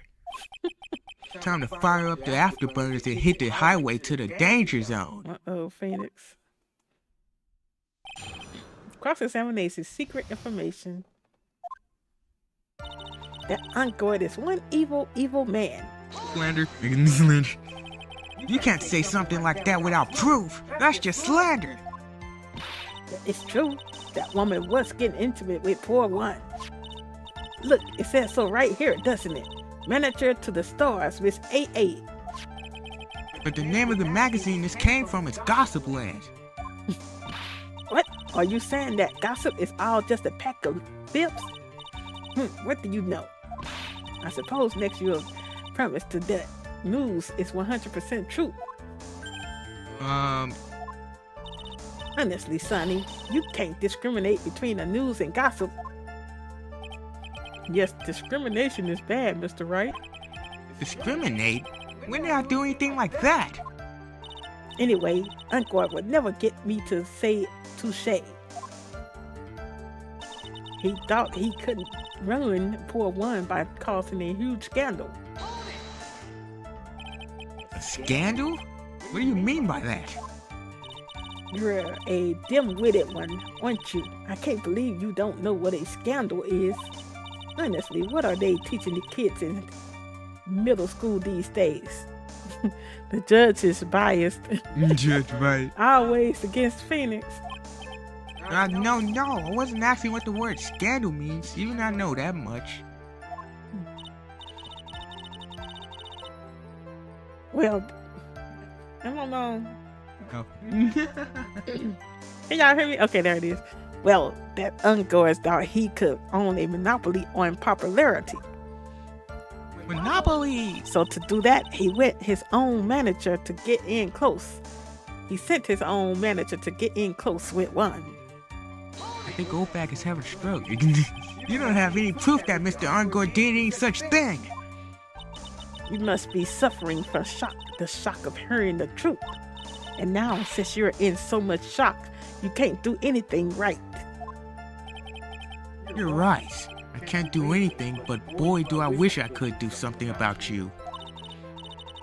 [SPEAKER 2] Time to fire up the afterburners and hit the highway to the danger zone.
[SPEAKER 1] Uh-oh, Phoenix. Cross-examination, secret information. That Encore is one evil man.
[SPEAKER 2] Slander. You can't say something like that without proof. That's just slander.
[SPEAKER 1] It's true. That woman was getting intimate with poor one. Look, it says so right here, doesn't it? Manager to the stars, Miss AA.
[SPEAKER 2] But the name of the magazine this came from is Gossip Land.
[SPEAKER 1] What? Are you saying that gossip is all just a pack of fibs? What do you know? I suppose next year's premise to that news is 100% true. Honestly, Sonny, you can't discriminate between the news and gossip. Yes, discrimination is bad, Mr. Wright.
[SPEAKER 2] Discriminate? When did I do anything like that?
[SPEAKER 1] Anyway, Encore would never get me to say touche. He thought he couldn't ruin poor one by causing a huge scandal.
[SPEAKER 2] A scandal? What do you mean by that?
[SPEAKER 1] You're a dim-witted one, aren't you? I can't believe you don't know what a scandal is. Honestly, what are they teaching the kids in middle school these days? The judge is biased.
[SPEAKER 2] Judge biased.
[SPEAKER 1] Always against Phoenix.
[SPEAKER 2] No, I wasn't asking what the word scandal means. You do not know that much.
[SPEAKER 1] Well, I don't know.
[SPEAKER 2] Oh.
[SPEAKER 1] Can y'all hear me? Okay, there it is. Well, that Encore thought he could own a monopoly on popularity.
[SPEAKER 2] Monopoly!
[SPEAKER 1] So to do that, he went his own manager to get in close. He sent his own manager to get in close with one.
[SPEAKER 2] I think Goldback is having a stroke. You don't have any proof that Mr. Encore did any such thing.
[SPEAKER 1] You must be suffering from the shock of hearing the truth. And now, since you're in so much shock, you can't do anything right.
[SPEAKER 2] You're right. I can't do anything, but boy, do I wish I could do something about you.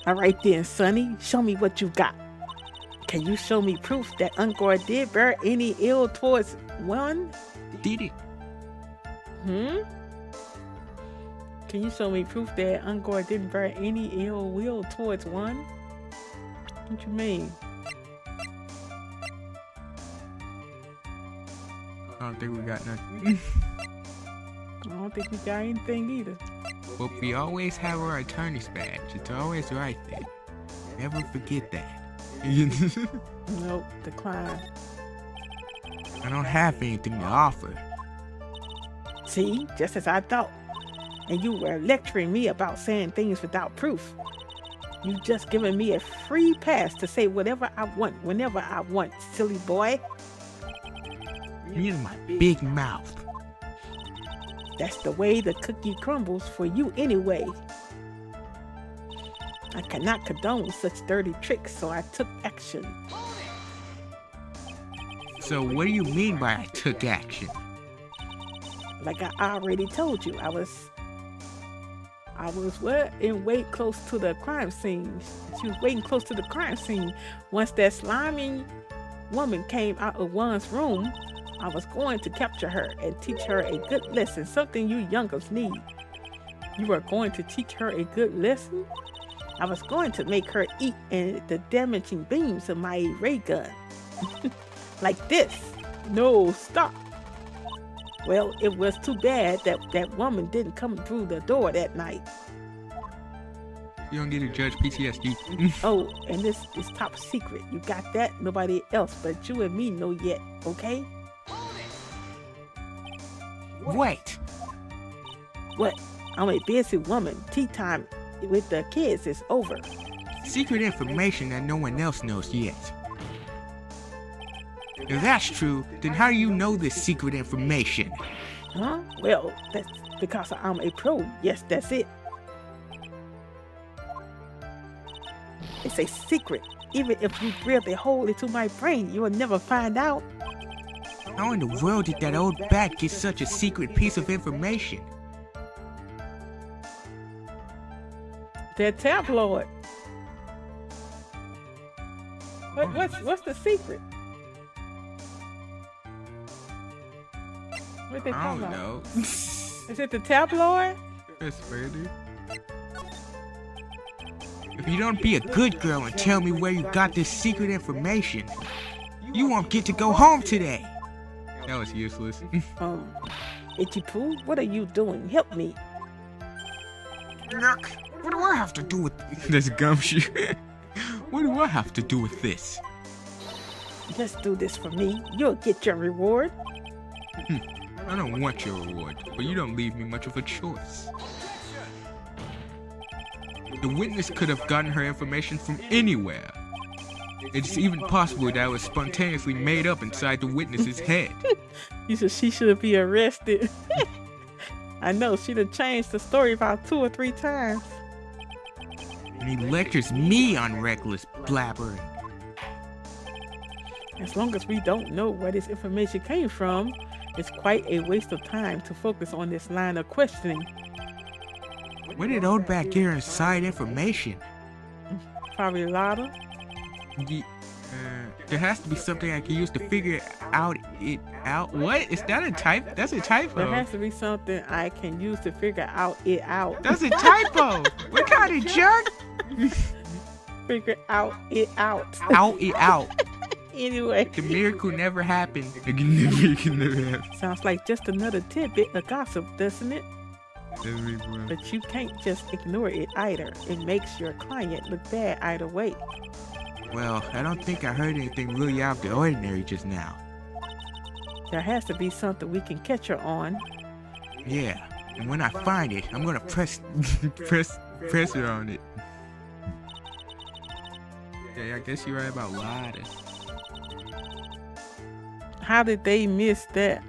[SPEAKER 1] All right then, Sonny, show me what you got. Can you show me proof that Encore did bear any ill towards one?
[SPEAKER 2] Did it?
[SPEAKER 1] Can you show me proof that Encore didn't bear any ill will towards one? What you mean?
[SPEAKER 2] I don't think we got nothing.
[SPEAKER 1] I don't think we got anything either.
[SPEAKER 2] But we always have our attorney's badge. It's always right there. Never forget that.
[SPEAKER 1] Nope, decline.
[SPEAKER 2] I don't have anything to offer.
[SPEAKER 1] See, just as I thought. And you were lecturing me about saying things without proof. You just given me a free pass to say whatever I want, whenever I want, silly boy.
[SPEAKER 2] Me and my big mouth.
[SPEAKER 1] That's the way the cookie crumbles for you anyway. I cannot condone such dirty tricks, so I took action.
[SPEAKER 2] So what do you mean by I took action?
[SPEAKER 1] Like I already told you, I was what? Wait close to the crime scene. She was waiting close to the crime scene. Once that slimy woman came out of one's room, I was going to capture her and teach her a good lesson, something you youngers need. You are going to teach her a good lesson? I was going to make her eat the damaging beams of my ray gun. Like this. No, stop. Well, it was too bad that woman didn't come through the door that night.
[SPEAKER 2] You don't get to judge PTSD.
[SPEAKER 1] Oh, and this is top secret. You got that? Nobody else but you and me know yet, okay?
[SPEAKER 2] Wait.
[SPEAKER 1] What? I'm a busy woman. Tea time with the kids is over.
[SPEAKER 2] Secret information that no one else knows yet. If that's true, then how do you know this secret information?
[SPEAKER 1] Huh? Well, that's because I'm a pro. Yes, that's it. It's a secret. Even if you drill a hole into my brain, you will never find out.
[SPEAKER 2] How in the world did that old bat get such a secret piece of information?
[SPEAKER 1] That tabloid. What's the secret? What they
[SPEAKER 2] I
[SPEAKER 1] talking
[SPEAKER 2] don't
[SPEAKER 1] about?
[SPEAKER 2] know.
[SPEAKER 1] Is it the tabloid?
[SPEAKER 2] That's further. If you don't be a good girl and tell me where you got this secret information, you won't get to go home today. That was useless.
[SPEAKER 1] Itchy Poo, what are you doing? Help me.
[SPEAKER 3] Yuck. What do I have to do with
[SPEAKER 2] That's gumshoe. What do I have to do with this?
[SPEAKER 1] Just do this for me. You'll get your reward.
[SPEAKER 2] I don't want your reward, but you don't leave me much of a choice. The witness could have gotten her information from anywhere. It's even possible that it was spontaneously made up inside the witness's head.
[SPEAKER 1] She should be arrested. I know, she'd have changed the story about 2 or 3 times.
[SPEAKER 2] And he lectures me on reckless blabbering.
[SPEAKER 1] As long as we don't know where this information came from, it's quite a waste of time to focus on this line of questioning.
[SPEAKER 2] Where did old bat get her inside information?
[SPEAKER 1] Probably a lot of.
[SPEAKER 2] There has to be something I can use to figure out. What? Is that a type? That's a typo.
[SPEAKER 1] There has to be something I can use to figure out it out.
[SPEAKER 2] That's a typo. What kind of jerk?
[SPEAKER 1] Figure out it out.
[SPEAKER 2] Out it out.
[SPEAKER 1] Anyway.
[SPEAKER 2] The miracle never happened. The miracle never happened.
[SPEAKER 1] Sounds like just another tidbit of gossip, doesn't it? But you can't just ignore it either. It makes your client look bad either way.
[SPEAKER 2] Well, I don't think I heard anything really out of the ordinary just now.
[SPEAKER 1] There has to be something we can catch her on.
[SPEAKER 2] Yeah, and when I find it, I'm gonna press her on it. Yeah, I guess you're right about Lada.
[SPEAKER 1] How did they miss that?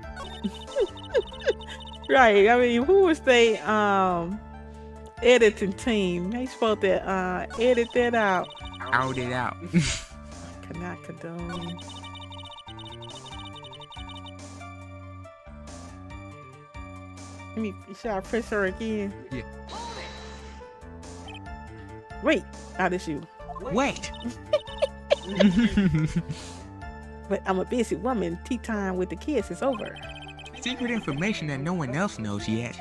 [SPEAKER 1] Right, I mean, who was they editing team? They supposed to edit that out.
[SPEAKER 2] Out it out.
[SPEAKER 1] Cannot condone. Should I press her again?
[SPEAKER 2] Yeah.
[SPEAKER 1] Wait, out is you.
[SPEAKER 2] Wait.
[SPEAKER 1] But I'm a busy woman. Tea time with the kids is over.
[SPEAKER 2] Secret information that no one else knows yet.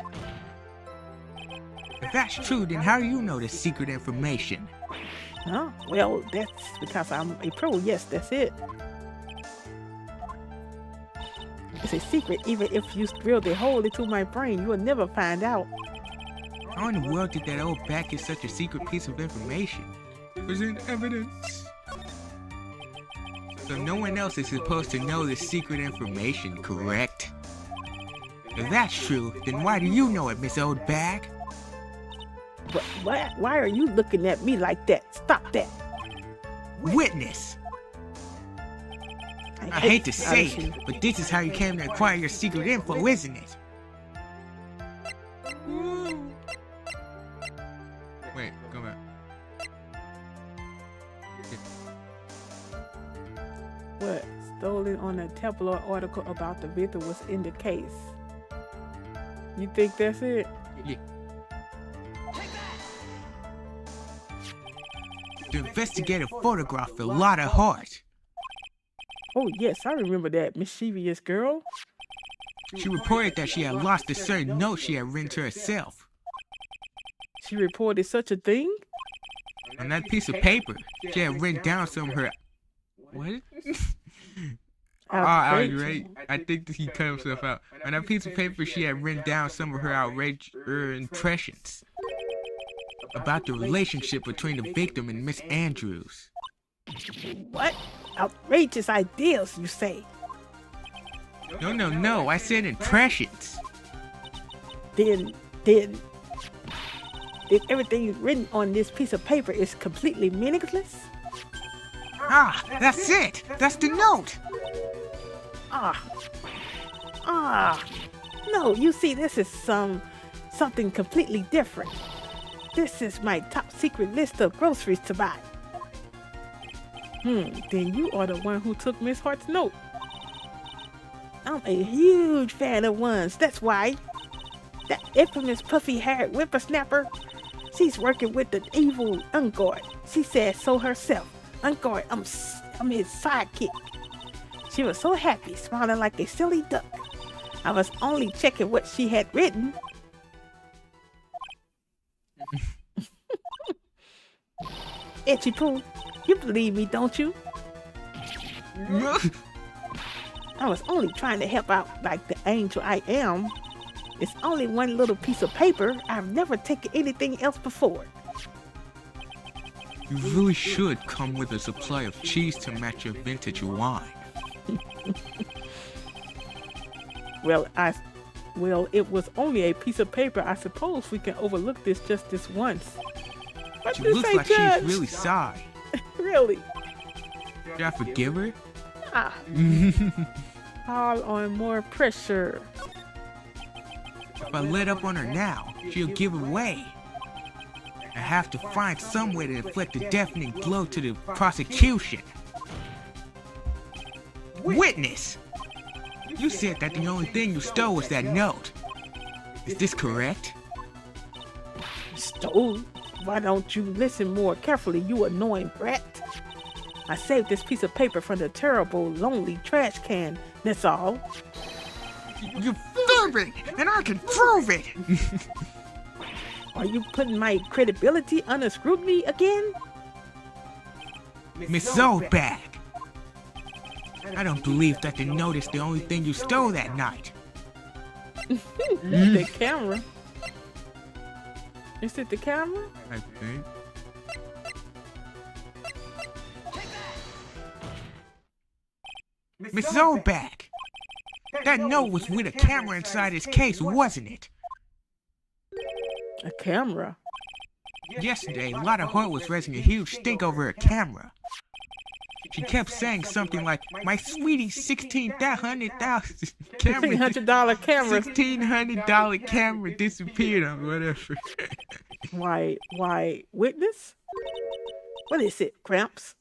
[SPEAKER 2] If that's true, then how do you know the secret information?
[SPEAKER 1] Huh? Well, that's because I'm a pro. Yes, that's it. It's a secret. Even if you drilled a hole into my brain, you will never find out.
[SPEAKER 2] How in the world did that old bat get such a secret piece of information? Present evidence. So no one else is supposed to know this secret information, correct? If that's true, then why do you know it, Miss Old Bag?
[SPEAKER 1] Why are you looking at me like that? Stop that.
[SPEAKER 2] Witness! I hate to say it, but this is how you came to acquire your secret info, isn't it? Wait, go back.
[SPEAKER 1] What? Stolen on a tabloid article about the victim was in the case. You think that's it?
[SPEAKER 2] Yeah. The investigator photographed a lot of heart.
[SPEAKER 1] Oh yes, I remember that mischievous girl.
[SPEAKER 2] She reported that she had lost a certain note she had written to herself.
[SPEAKER 1] She reported such a thing?
[SPEAKER 2] On that piece of paper, she had written down some of her... What? Are you ready? I think that he cut himself out. On that piece of paper, she had written down some of her outrageous impressions about the relationship between the victim and Miss Andrews.
[SPEAKER 1] What? Outrageous ideas, you say?
[SPEAKER 2] No, I said impressions.
[SPEAKER 1] Then everything written on this piece of paper is completely meaningless?
[SPEAKER 2] Ah, that's it! That's the note!
[SPEAKER 1] No, you see, this is something completely different. This is my top secret list of groceries to buy. Then you are the one who took Miss Hart's note. I'm a huge fan of ones, that's why. That infamous puffy-haired whippersnapper, she's working with the evil Ungard. She said so herself. Ungard, I'm his sidekick. She was so happy, smiling like a silly duck. I was only checking what she had written. Itchy Poo, you believe me, don't you? I was only trying to help out like the angel I am. It's only one little piece of paper. I've never taken anything else before.
[SPEAKER 2] You really should come with a supply of cheese to match your vintage wine.
[SPEAKER 1] Well, it was only a piece of paper. I suppose we can overlook this just this once.
[SPEAKER 2] She looks like she's really sorry.
[SPEAKER 1] Really?
[SPEAKER 2] Should I forgive her?
[SPEAKER 1] All on more pressure.
[SPEAKER 2] If I let up on her now, she'll give away. I have to find some way to inflict a deafening blow to the prosecution. Witness! You said that the only thing you stole was that note. Is this correct?
[SPEAKER 1] Stole? Why don't you listen more carefully, you annoying brat? I saved this piece of paper from the terrible, lonely trash can, that's all.
[SPEAKER 3] You're fibbing, and I can prove it!
[SPEAKER 1] Are you putting my credibility under scrutiny again?
[SPEAKER 2] Miss Zoldbag! I don't believe that the note is the only thing you stole that night.
[SPEAKER 1] The camera. Is it the camera?
[SPEAKER 2] I think. Miss Zoldbag! That note was with a camera inside its case, wasn't it?
[SPEAKER 1] A camera?
[SPEAKER 2] Yesterday, Lotta Hart was raising a huge stink over a camera. She kept saying something like, my sweetie, $1,600 camera.
[SPEAKER 1] $1,600 camera.
[SPEAKER 2] $1,600 camera disappeared or whatever.
[SPEAKER 1] Why, witness? What is it, Cramps?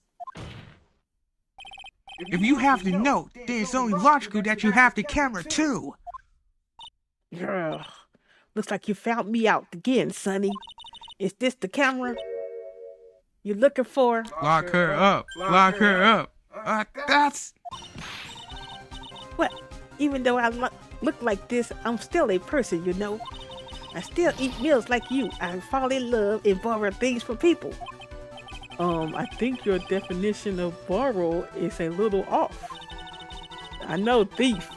[SPEAKER 2] If you have the note, then it's only logical that you have the camera too.
[SPEAKER 1] Ugh. Looks like you found me out again, Sonny. Is this the camera you're looking for?
[SPEAKER 2] Lock her up. Lock her up. That's...
[SPEAKER 1] What? Even though I look like this, I'm still a person, you know. I still eat meals like you. I fall in love and borrow things from people. I think your definition of borrow is a little off. I know thief.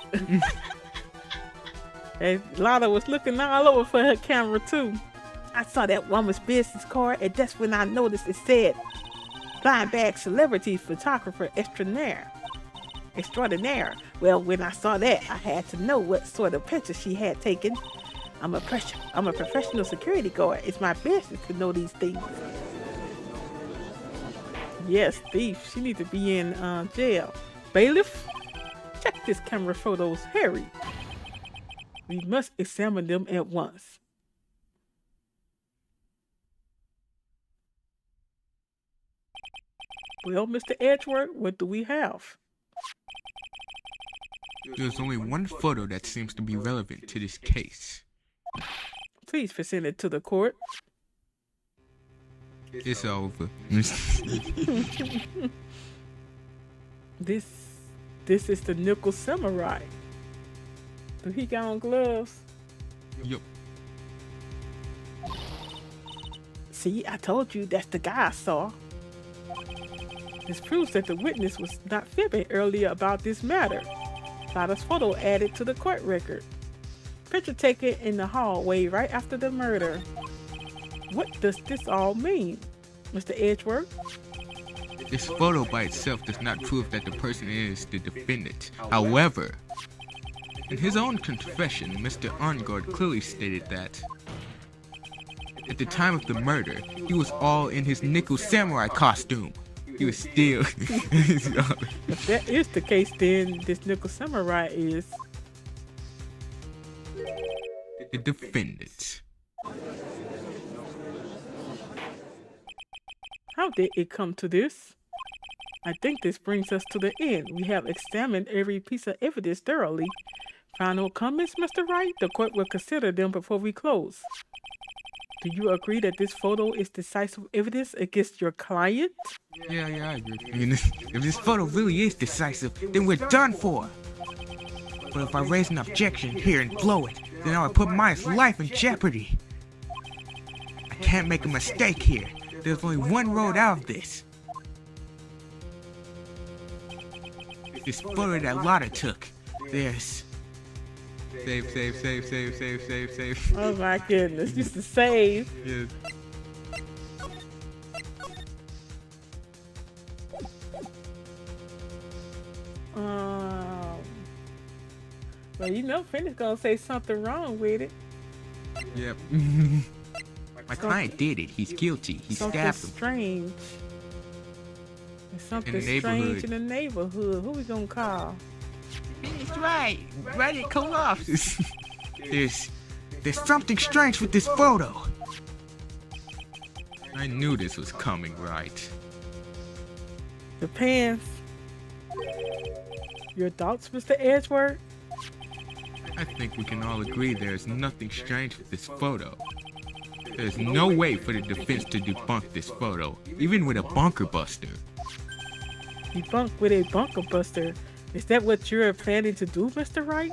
[SPEAKER 1] And Lotta was looking all over for her camera too. I saw that woman's business card, and that's when I noticed it said Blind Bag Celebrity Photographer Extraordinaire. Well, when I saw that, I had to know what sort of picture she had taken. I'm a professional security guard. It's my business to know these things. Yes, thief. She needs to be in jail. Bailiff? this camera photos hairy. We must examine them at once. Well, Mr. Edgeworth, what do we have?
[SPEAKER 2] There's only one photo that seems to be relevant to this case.
[SPEAKER 1] Please present it to the court.
[SPEAKER 2] It's over.
[SPEAKER 1] This is the Nickel Samurai. Do he got on gloves?
[SPEAKER 2] Yup.
[SPEAKER 1] See, I told you that's the guy I saw. This proves that the witness was not fibbing earlier about this matter. Lada's photo added to the court record. Picture taken in the hallway right after the murder. What does this all mean, Mr. Edgeworth?
[SPEAKER 2] This photo by itself does not prove that the person is the defendant. However, in his own confession, Mr. Arngard clearly stated that at the time of the murder, he was all in his Nickel Samurai costume. He was still...
[SPEAKER 1] If that is the case, then this Nickel Samurai is
[SPEAKER 2] the defendant.
[SPEAKER 1] How did it come to this? I think this brings us to the end. We have examined every piece of evidence thoroughly. Final comments, Mr. Wright? The court will consider them before we close. Do you agree that this photo is decisive evidence against your client?
[SPEAKER 2] Yeah, I agree. If this photo really is decisive, then we're done for. But if I raise an objection here and blow it, then I would put Maya's life in jeopardy. I can't make a mistake here. There's only one road out of this. This photo that Lada took. There's... Save.
[SPEAKER 1] Oh my goodness, just to save.
[SPEAKER 2] Yes.
[SPEAKER 1] Well, you know, Finn's gonna say something wrong with it.
[SPEAKER 2] Yep. My client did it. He's guilty. He stabbed him.
[SPEAKER 1] Strange. There's something
[SPEAKER 2] In the
[SPEAKER 1] strange
[SPEAKER 2] neighborhood.
[SPEAKER 1] in the neighborhood. Who we gonna call?
[SPEAKER 2] He's right. Right it collapses. There's something strange with this photo. I knew this was coming, right?
[SPEAKER 1] The pants. Your thoughts, Mr. Edgeworth?
[SPEAKER 2] I think we can all agree there's nothing strange with this photo. There's no way for the defense to debunk this photo, even with a bunker buster.
[SPEAKER 1] Debunk with a bunker buster. Is that what you're planning to do, Mr. Wright?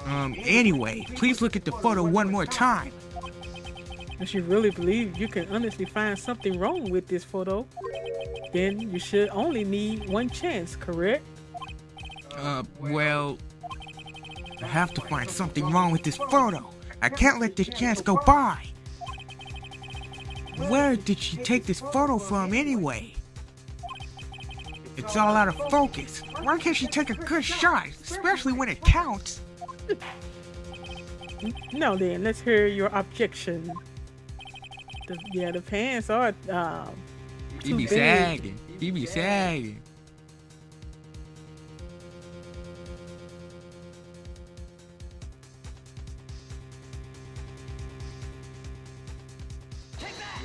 [SPEAKER 2] Anyway, please look at the photo one more time.
[SPEAKER 1] If you really believe you can honestly find something wrong with this photo, then you should only need one chance, correct?
[SPEAKER 2] Well...
[SPEAKER 3] I have to find something wrong with this photo. I can't let this chance go by. Where did she take this photo from anyway? It's all out of focus. Why can't she take a good shot, especially when it counts?
[SPEAKER 1] Now then, let's hear your objection. The pants are
[SPEAKER 2] He
[SPEAKER 1] too
[SPEAKER 2] be
[SPEAKER 1] big.
[SPEAKER 2] sagging. He be sagging.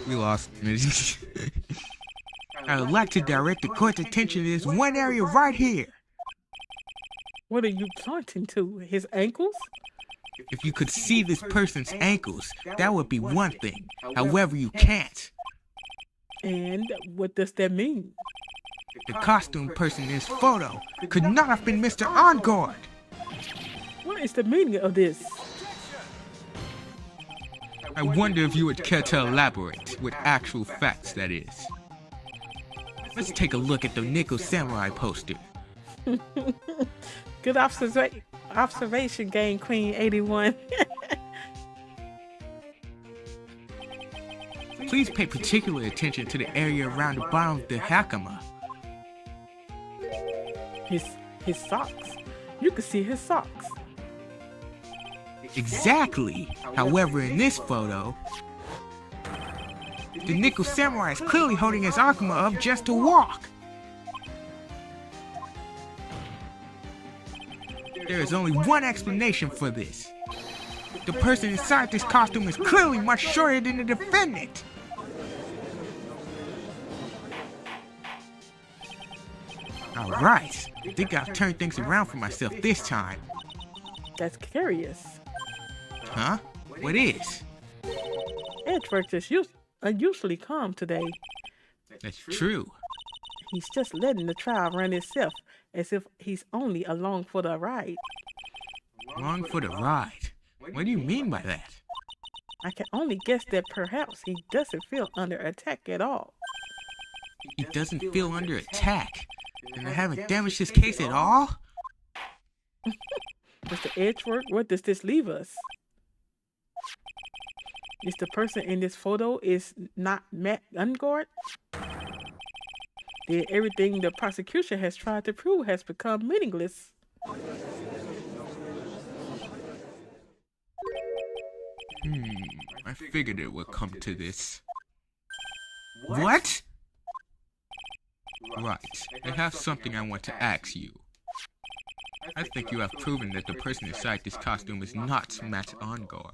[SPEAKER 2] We lost.
[SPEAKER 3] I would like to direct the court's attention to this one area right here.
[SPEAKER 1] What are you pointing to? His ankles?
[SPEAKER 2] If you could see this person's ankles, that would be one thing. However, you can't.
[SPEAKER 1] And what does that mean?
[SPEAKER 3] The costume person in this photo could not have been Mr. Arngard.
[SPEAKER 1] What is the meaning of this?
[SPEAKER 2] I wonder if you would care to elaborate with actual facts, that is. Let's take a look at the Nickel Samurai poster.
[SPEAKER 1] Good observation, Game Queen 81.
[SPEAKER 2] Please pay particular attention to the area around the bottom of the hakama.
[SPEAKER 1] His socks. You can see his socks.
[SPEAKER 2] Exactly. However, in this photo,
[SPEAKER 3] The Nickel Samurai is clearly holding his Akuma up just to walk.
[SPEAKER 2] There is only one explanation for this. The person inside this costume is clearly much shorter than the defendant. Alright, I think I've turned things around for myself this time.
[SPEAKER 1] That's curious.
[SPEAKER 2] Huh? What is?
[SPEAKER 1] Edgeworth is unusually calm today.
[SPEAKER 2] That's true.
[SPEAKER 1] He's just letting the trial run itself as if he's only along for the ride.
[SPEAKER 2] Along for the ride? What do you mean by that?
[SPEAKER 1] I can only guess that perhaps he doesn't feel under attack at all.
[SPEAKER 2] He doesn't feel under attack? And I haven't damaged his case at all?
[SPEAKER 1] Mr. Edgeworth, where does this leave us? Is the person in this photo is not Matt Ungard? Then everything the prosecution has tried to prove has become meaningless.
[SPEAKER 2] I figured it would come to this. What? Right, I have something I want to ask you. I think you have proven that the person inside this costume is not Matt Ungard.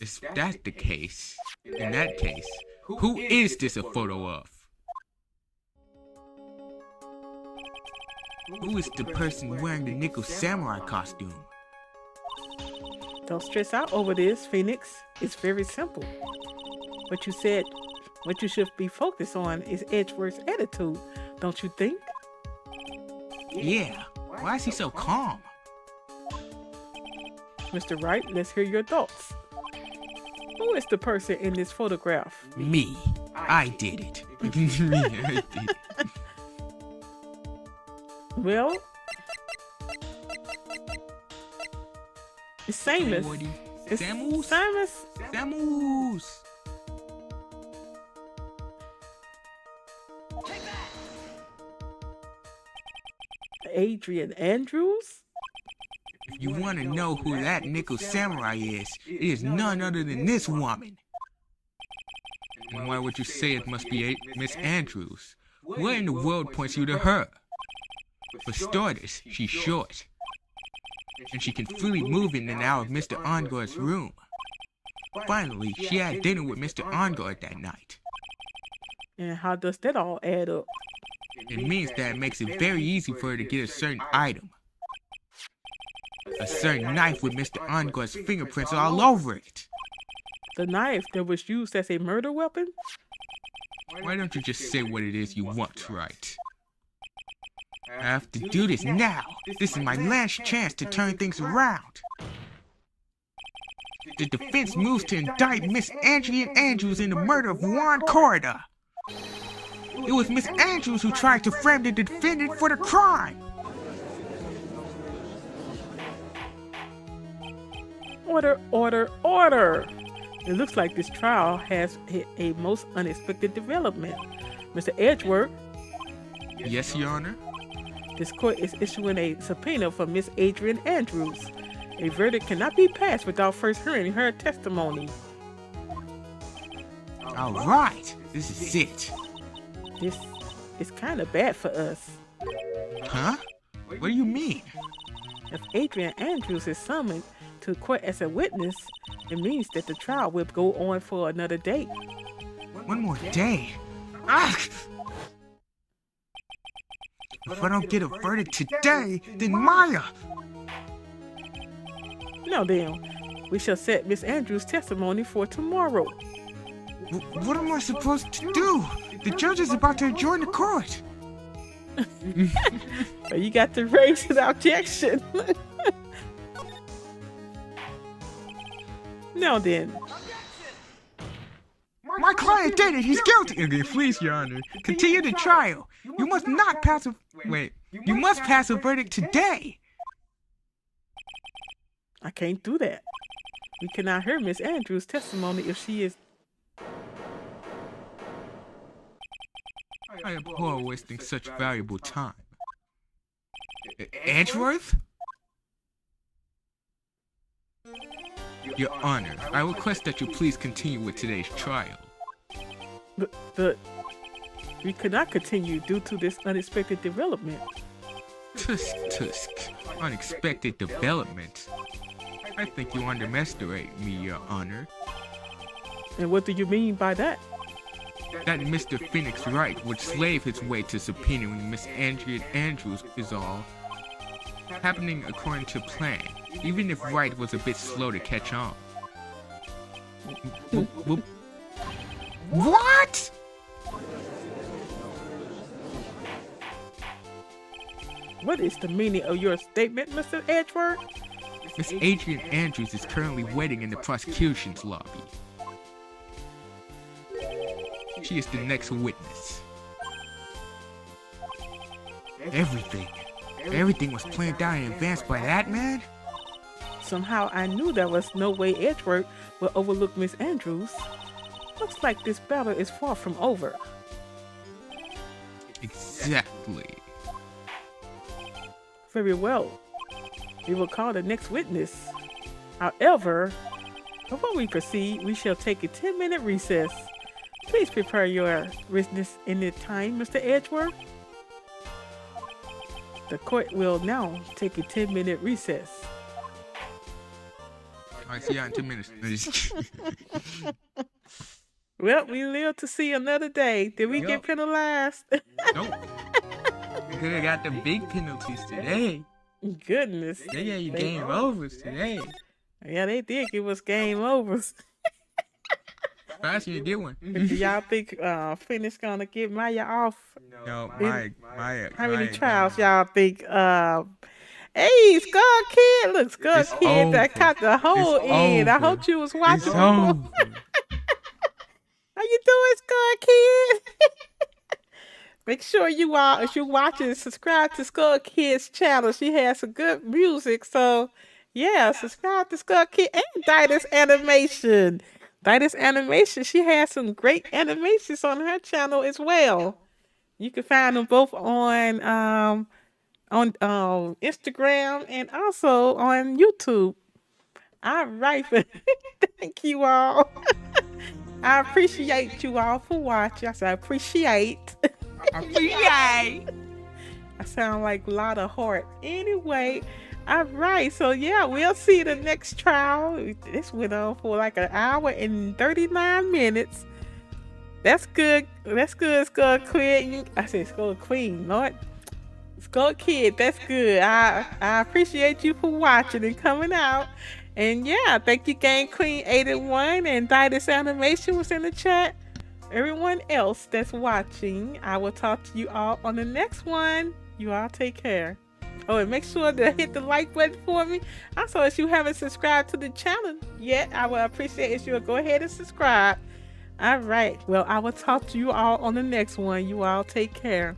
[SPEAKER 2] Is that the case? In that case, who is this a photo of? Who is the person wearing the nickel samurai costume?
[SPEAKER 1] Don't stress out over this, Phoenix. It's very simple. What you should be focused on is Edgeworth's attitude, don't you think?
[SPEAKER 2] Yeah, why is he so calm?
[SPEAKER 1] Mr. Wright, let's hear your thoughts. Who is the person in this photograph?
[SPEAKER 2] Me. I did it. Me, I did it.
[SPEAKER 1] Well, it's Samus. It's
[SPEAKER 2] Samus?
[SPEAKER 1] Samus.
[SPEAKER 2] Samus!
[SPEAKER 1] Adrian Andrews?
[SPEAKER 2] If you want to know who that nickel samurai is, it is none other than this woman. And why would you say it must be Miss Andrews? What in the world points you to her? For starters, she's short. And she can freely move in and out of Mr. Ungard's room. Finally, she had dinner with Mr. Ungard that night.
[SPEAKER 1] And how does that all add up?
[SPEAKER 2] It means that it makes it very easy for her to get a certain item. A certain knife with Mr. Ungard's fingerprints all over it.
[SPEAKER 1] The knife that was used as a murder weapon?
[SPEAKER 2] Why don't you just say what it is you want, right? I have to do this now. This is my last chance to turn things around. The defense moves to indict Miss Adrian Andrews in the murder of Juan Corda. It was Miss Andrews who tried to frame the defendant for the crime.
[SPEAKER 1] Order, order, order! It looks like this trial has hit a most unexpected development. Mr. Edgeworth?
[SPEAKER 2] Yes, Your Honor?
[SPEAKER 1] This court is issuing a subpoena for Miss Adrian Andrews. A verdict cannot be passed without first hearing her testimony.
[SPEAKER 2] Alright, this is it.
[SPEAKER 1] This is kind of bad for us.
[SPEAKER 2] Huh? What do you mean?
[SPEAKER 1] If Adrian Andrews is summoned to court as a witness, it means that the trial will go on for another day.
[SPEAKER 2] One more day? Ah! If I don't get a verdict today, then Maya!
[SPEAKER 1] Now then, we shall set Miss Andrews' testimony for tomorrow.
[SPEAKER 2] What am I supposed to do? The judge is about to adjourn the court.
[SPEAKER 1] You got to raise an objection. Now then.
[SPEAKER 2] My client did it. He's guilty. Okay, please, Your Honor, continue the trial. You must not pass a... Wait. You must pass a verdict today.
[SPEAKER 1] I can't do that. We cannot hear Miss Andrews' testimony if she is...
[SPEAKER 2] I abhor wasting such valuable time. Edgeworth? Your Honor, I request that you please continue with today's trial.
[SPEAKER 1] But we could not continue due to this unexpected development.
[SPEAKER 2] Tusk. Unexpected developments. I think you underestimate me, Your Honor.
[SPEAKER 1] And what do you mean by that?
[SPEAKER 2] That Mr. Phoenix Wright would slave his way to subpoenaing Miss Andrea Andrews is all happening according to plan, even if Wright was a bit slow to catch on.
[SPEAKER 3] What?
[SPEAKER 1] What is the meaning of your statement, Mr. Edgeworth?
[SPEAKER 2] Miss Adrian Andrews is currently waiting in the prosecution's lobby. She is the next witness.
[SPEAKER 3] Everything was planned out in advance by that man?
[SPEAKER 1] Somehow I knew there was no way Edgeworth would overlook Miss Andrews. Looks like this battle is far from over.
[SPEAKER 2] Exactly.
[SPEAKER 1] Very well. We will call the next witness. However, before we proceed, we shall take a 10-minute recess. Please prepare your witness in the time, Mr. Edgeworth. The court will now take a 10-minute recess.
[SPEAKER 2] Alright, see y'all in 10 minutes.
[SPEAKER 1] Well, we live to see another day. Did we get penalized?
[SPEAKER 2] Nope. We could have got the big penalties today.
[SPEAKER 1] Goodness.
[SPEAKER 2] They gave you game overs today.
[SPEAKER 1] Yeah, they did give us game overs.
[SPEAKER 2] Surprised you didn't get one.
[SPEAKER 1] Do y'all think Phoenix gonna get Maya off?
[SPEAKER 2] No, Maya.
[SPEAKER 1] How many trials y'all think? Hey, Skull Kid! Look, Skull
[SPEAKER 2] It's
[SPEAKER 1] Kid that
[SPEAKER 2] over.
[SPEAKER 1] caught the whole
[SPEAKER 2] It's
[SPEAKER 1] end. I
[SPEAKER 2] over.
[SPEAKER 1] hope you was watching.
[SPEAKER 2] It's over.
[SPEAKER 1] How you doing, Skull Kid? Make sure you all, if you're watching, subscribe to Skull Kid's channel. She has some good music. So, yeah, subscribe to Skull Kid and Didas Animation. Didas Animation, she has some great animations on her channel as well. You can find them both on Instagram and also on YouTube. All right, thank you all. I appreciate you all for watching. I said appreciate. I sound like a lot of heart. Anyway, all right. So yeah, we'll see the next trial. This went on for like an hour and 39 minutes. That's good. That's good, Skull Queen. I said Skull Queen, Lord. Skull Kid, that's good. I appreciate you for watching and coming out. And yeah, thank you, Game Queen 81 and Didas Animation was in the chat. Everyone else that's watching, I will talk to you all on the next one. You all take care. Oh, and make sure to hit the like button for me. Also, if you haven't subscribed to the channel yet, I will appreciate if you'll go ahead and subscribe. All right. Well, I will talk to you all on the next one. You all take care.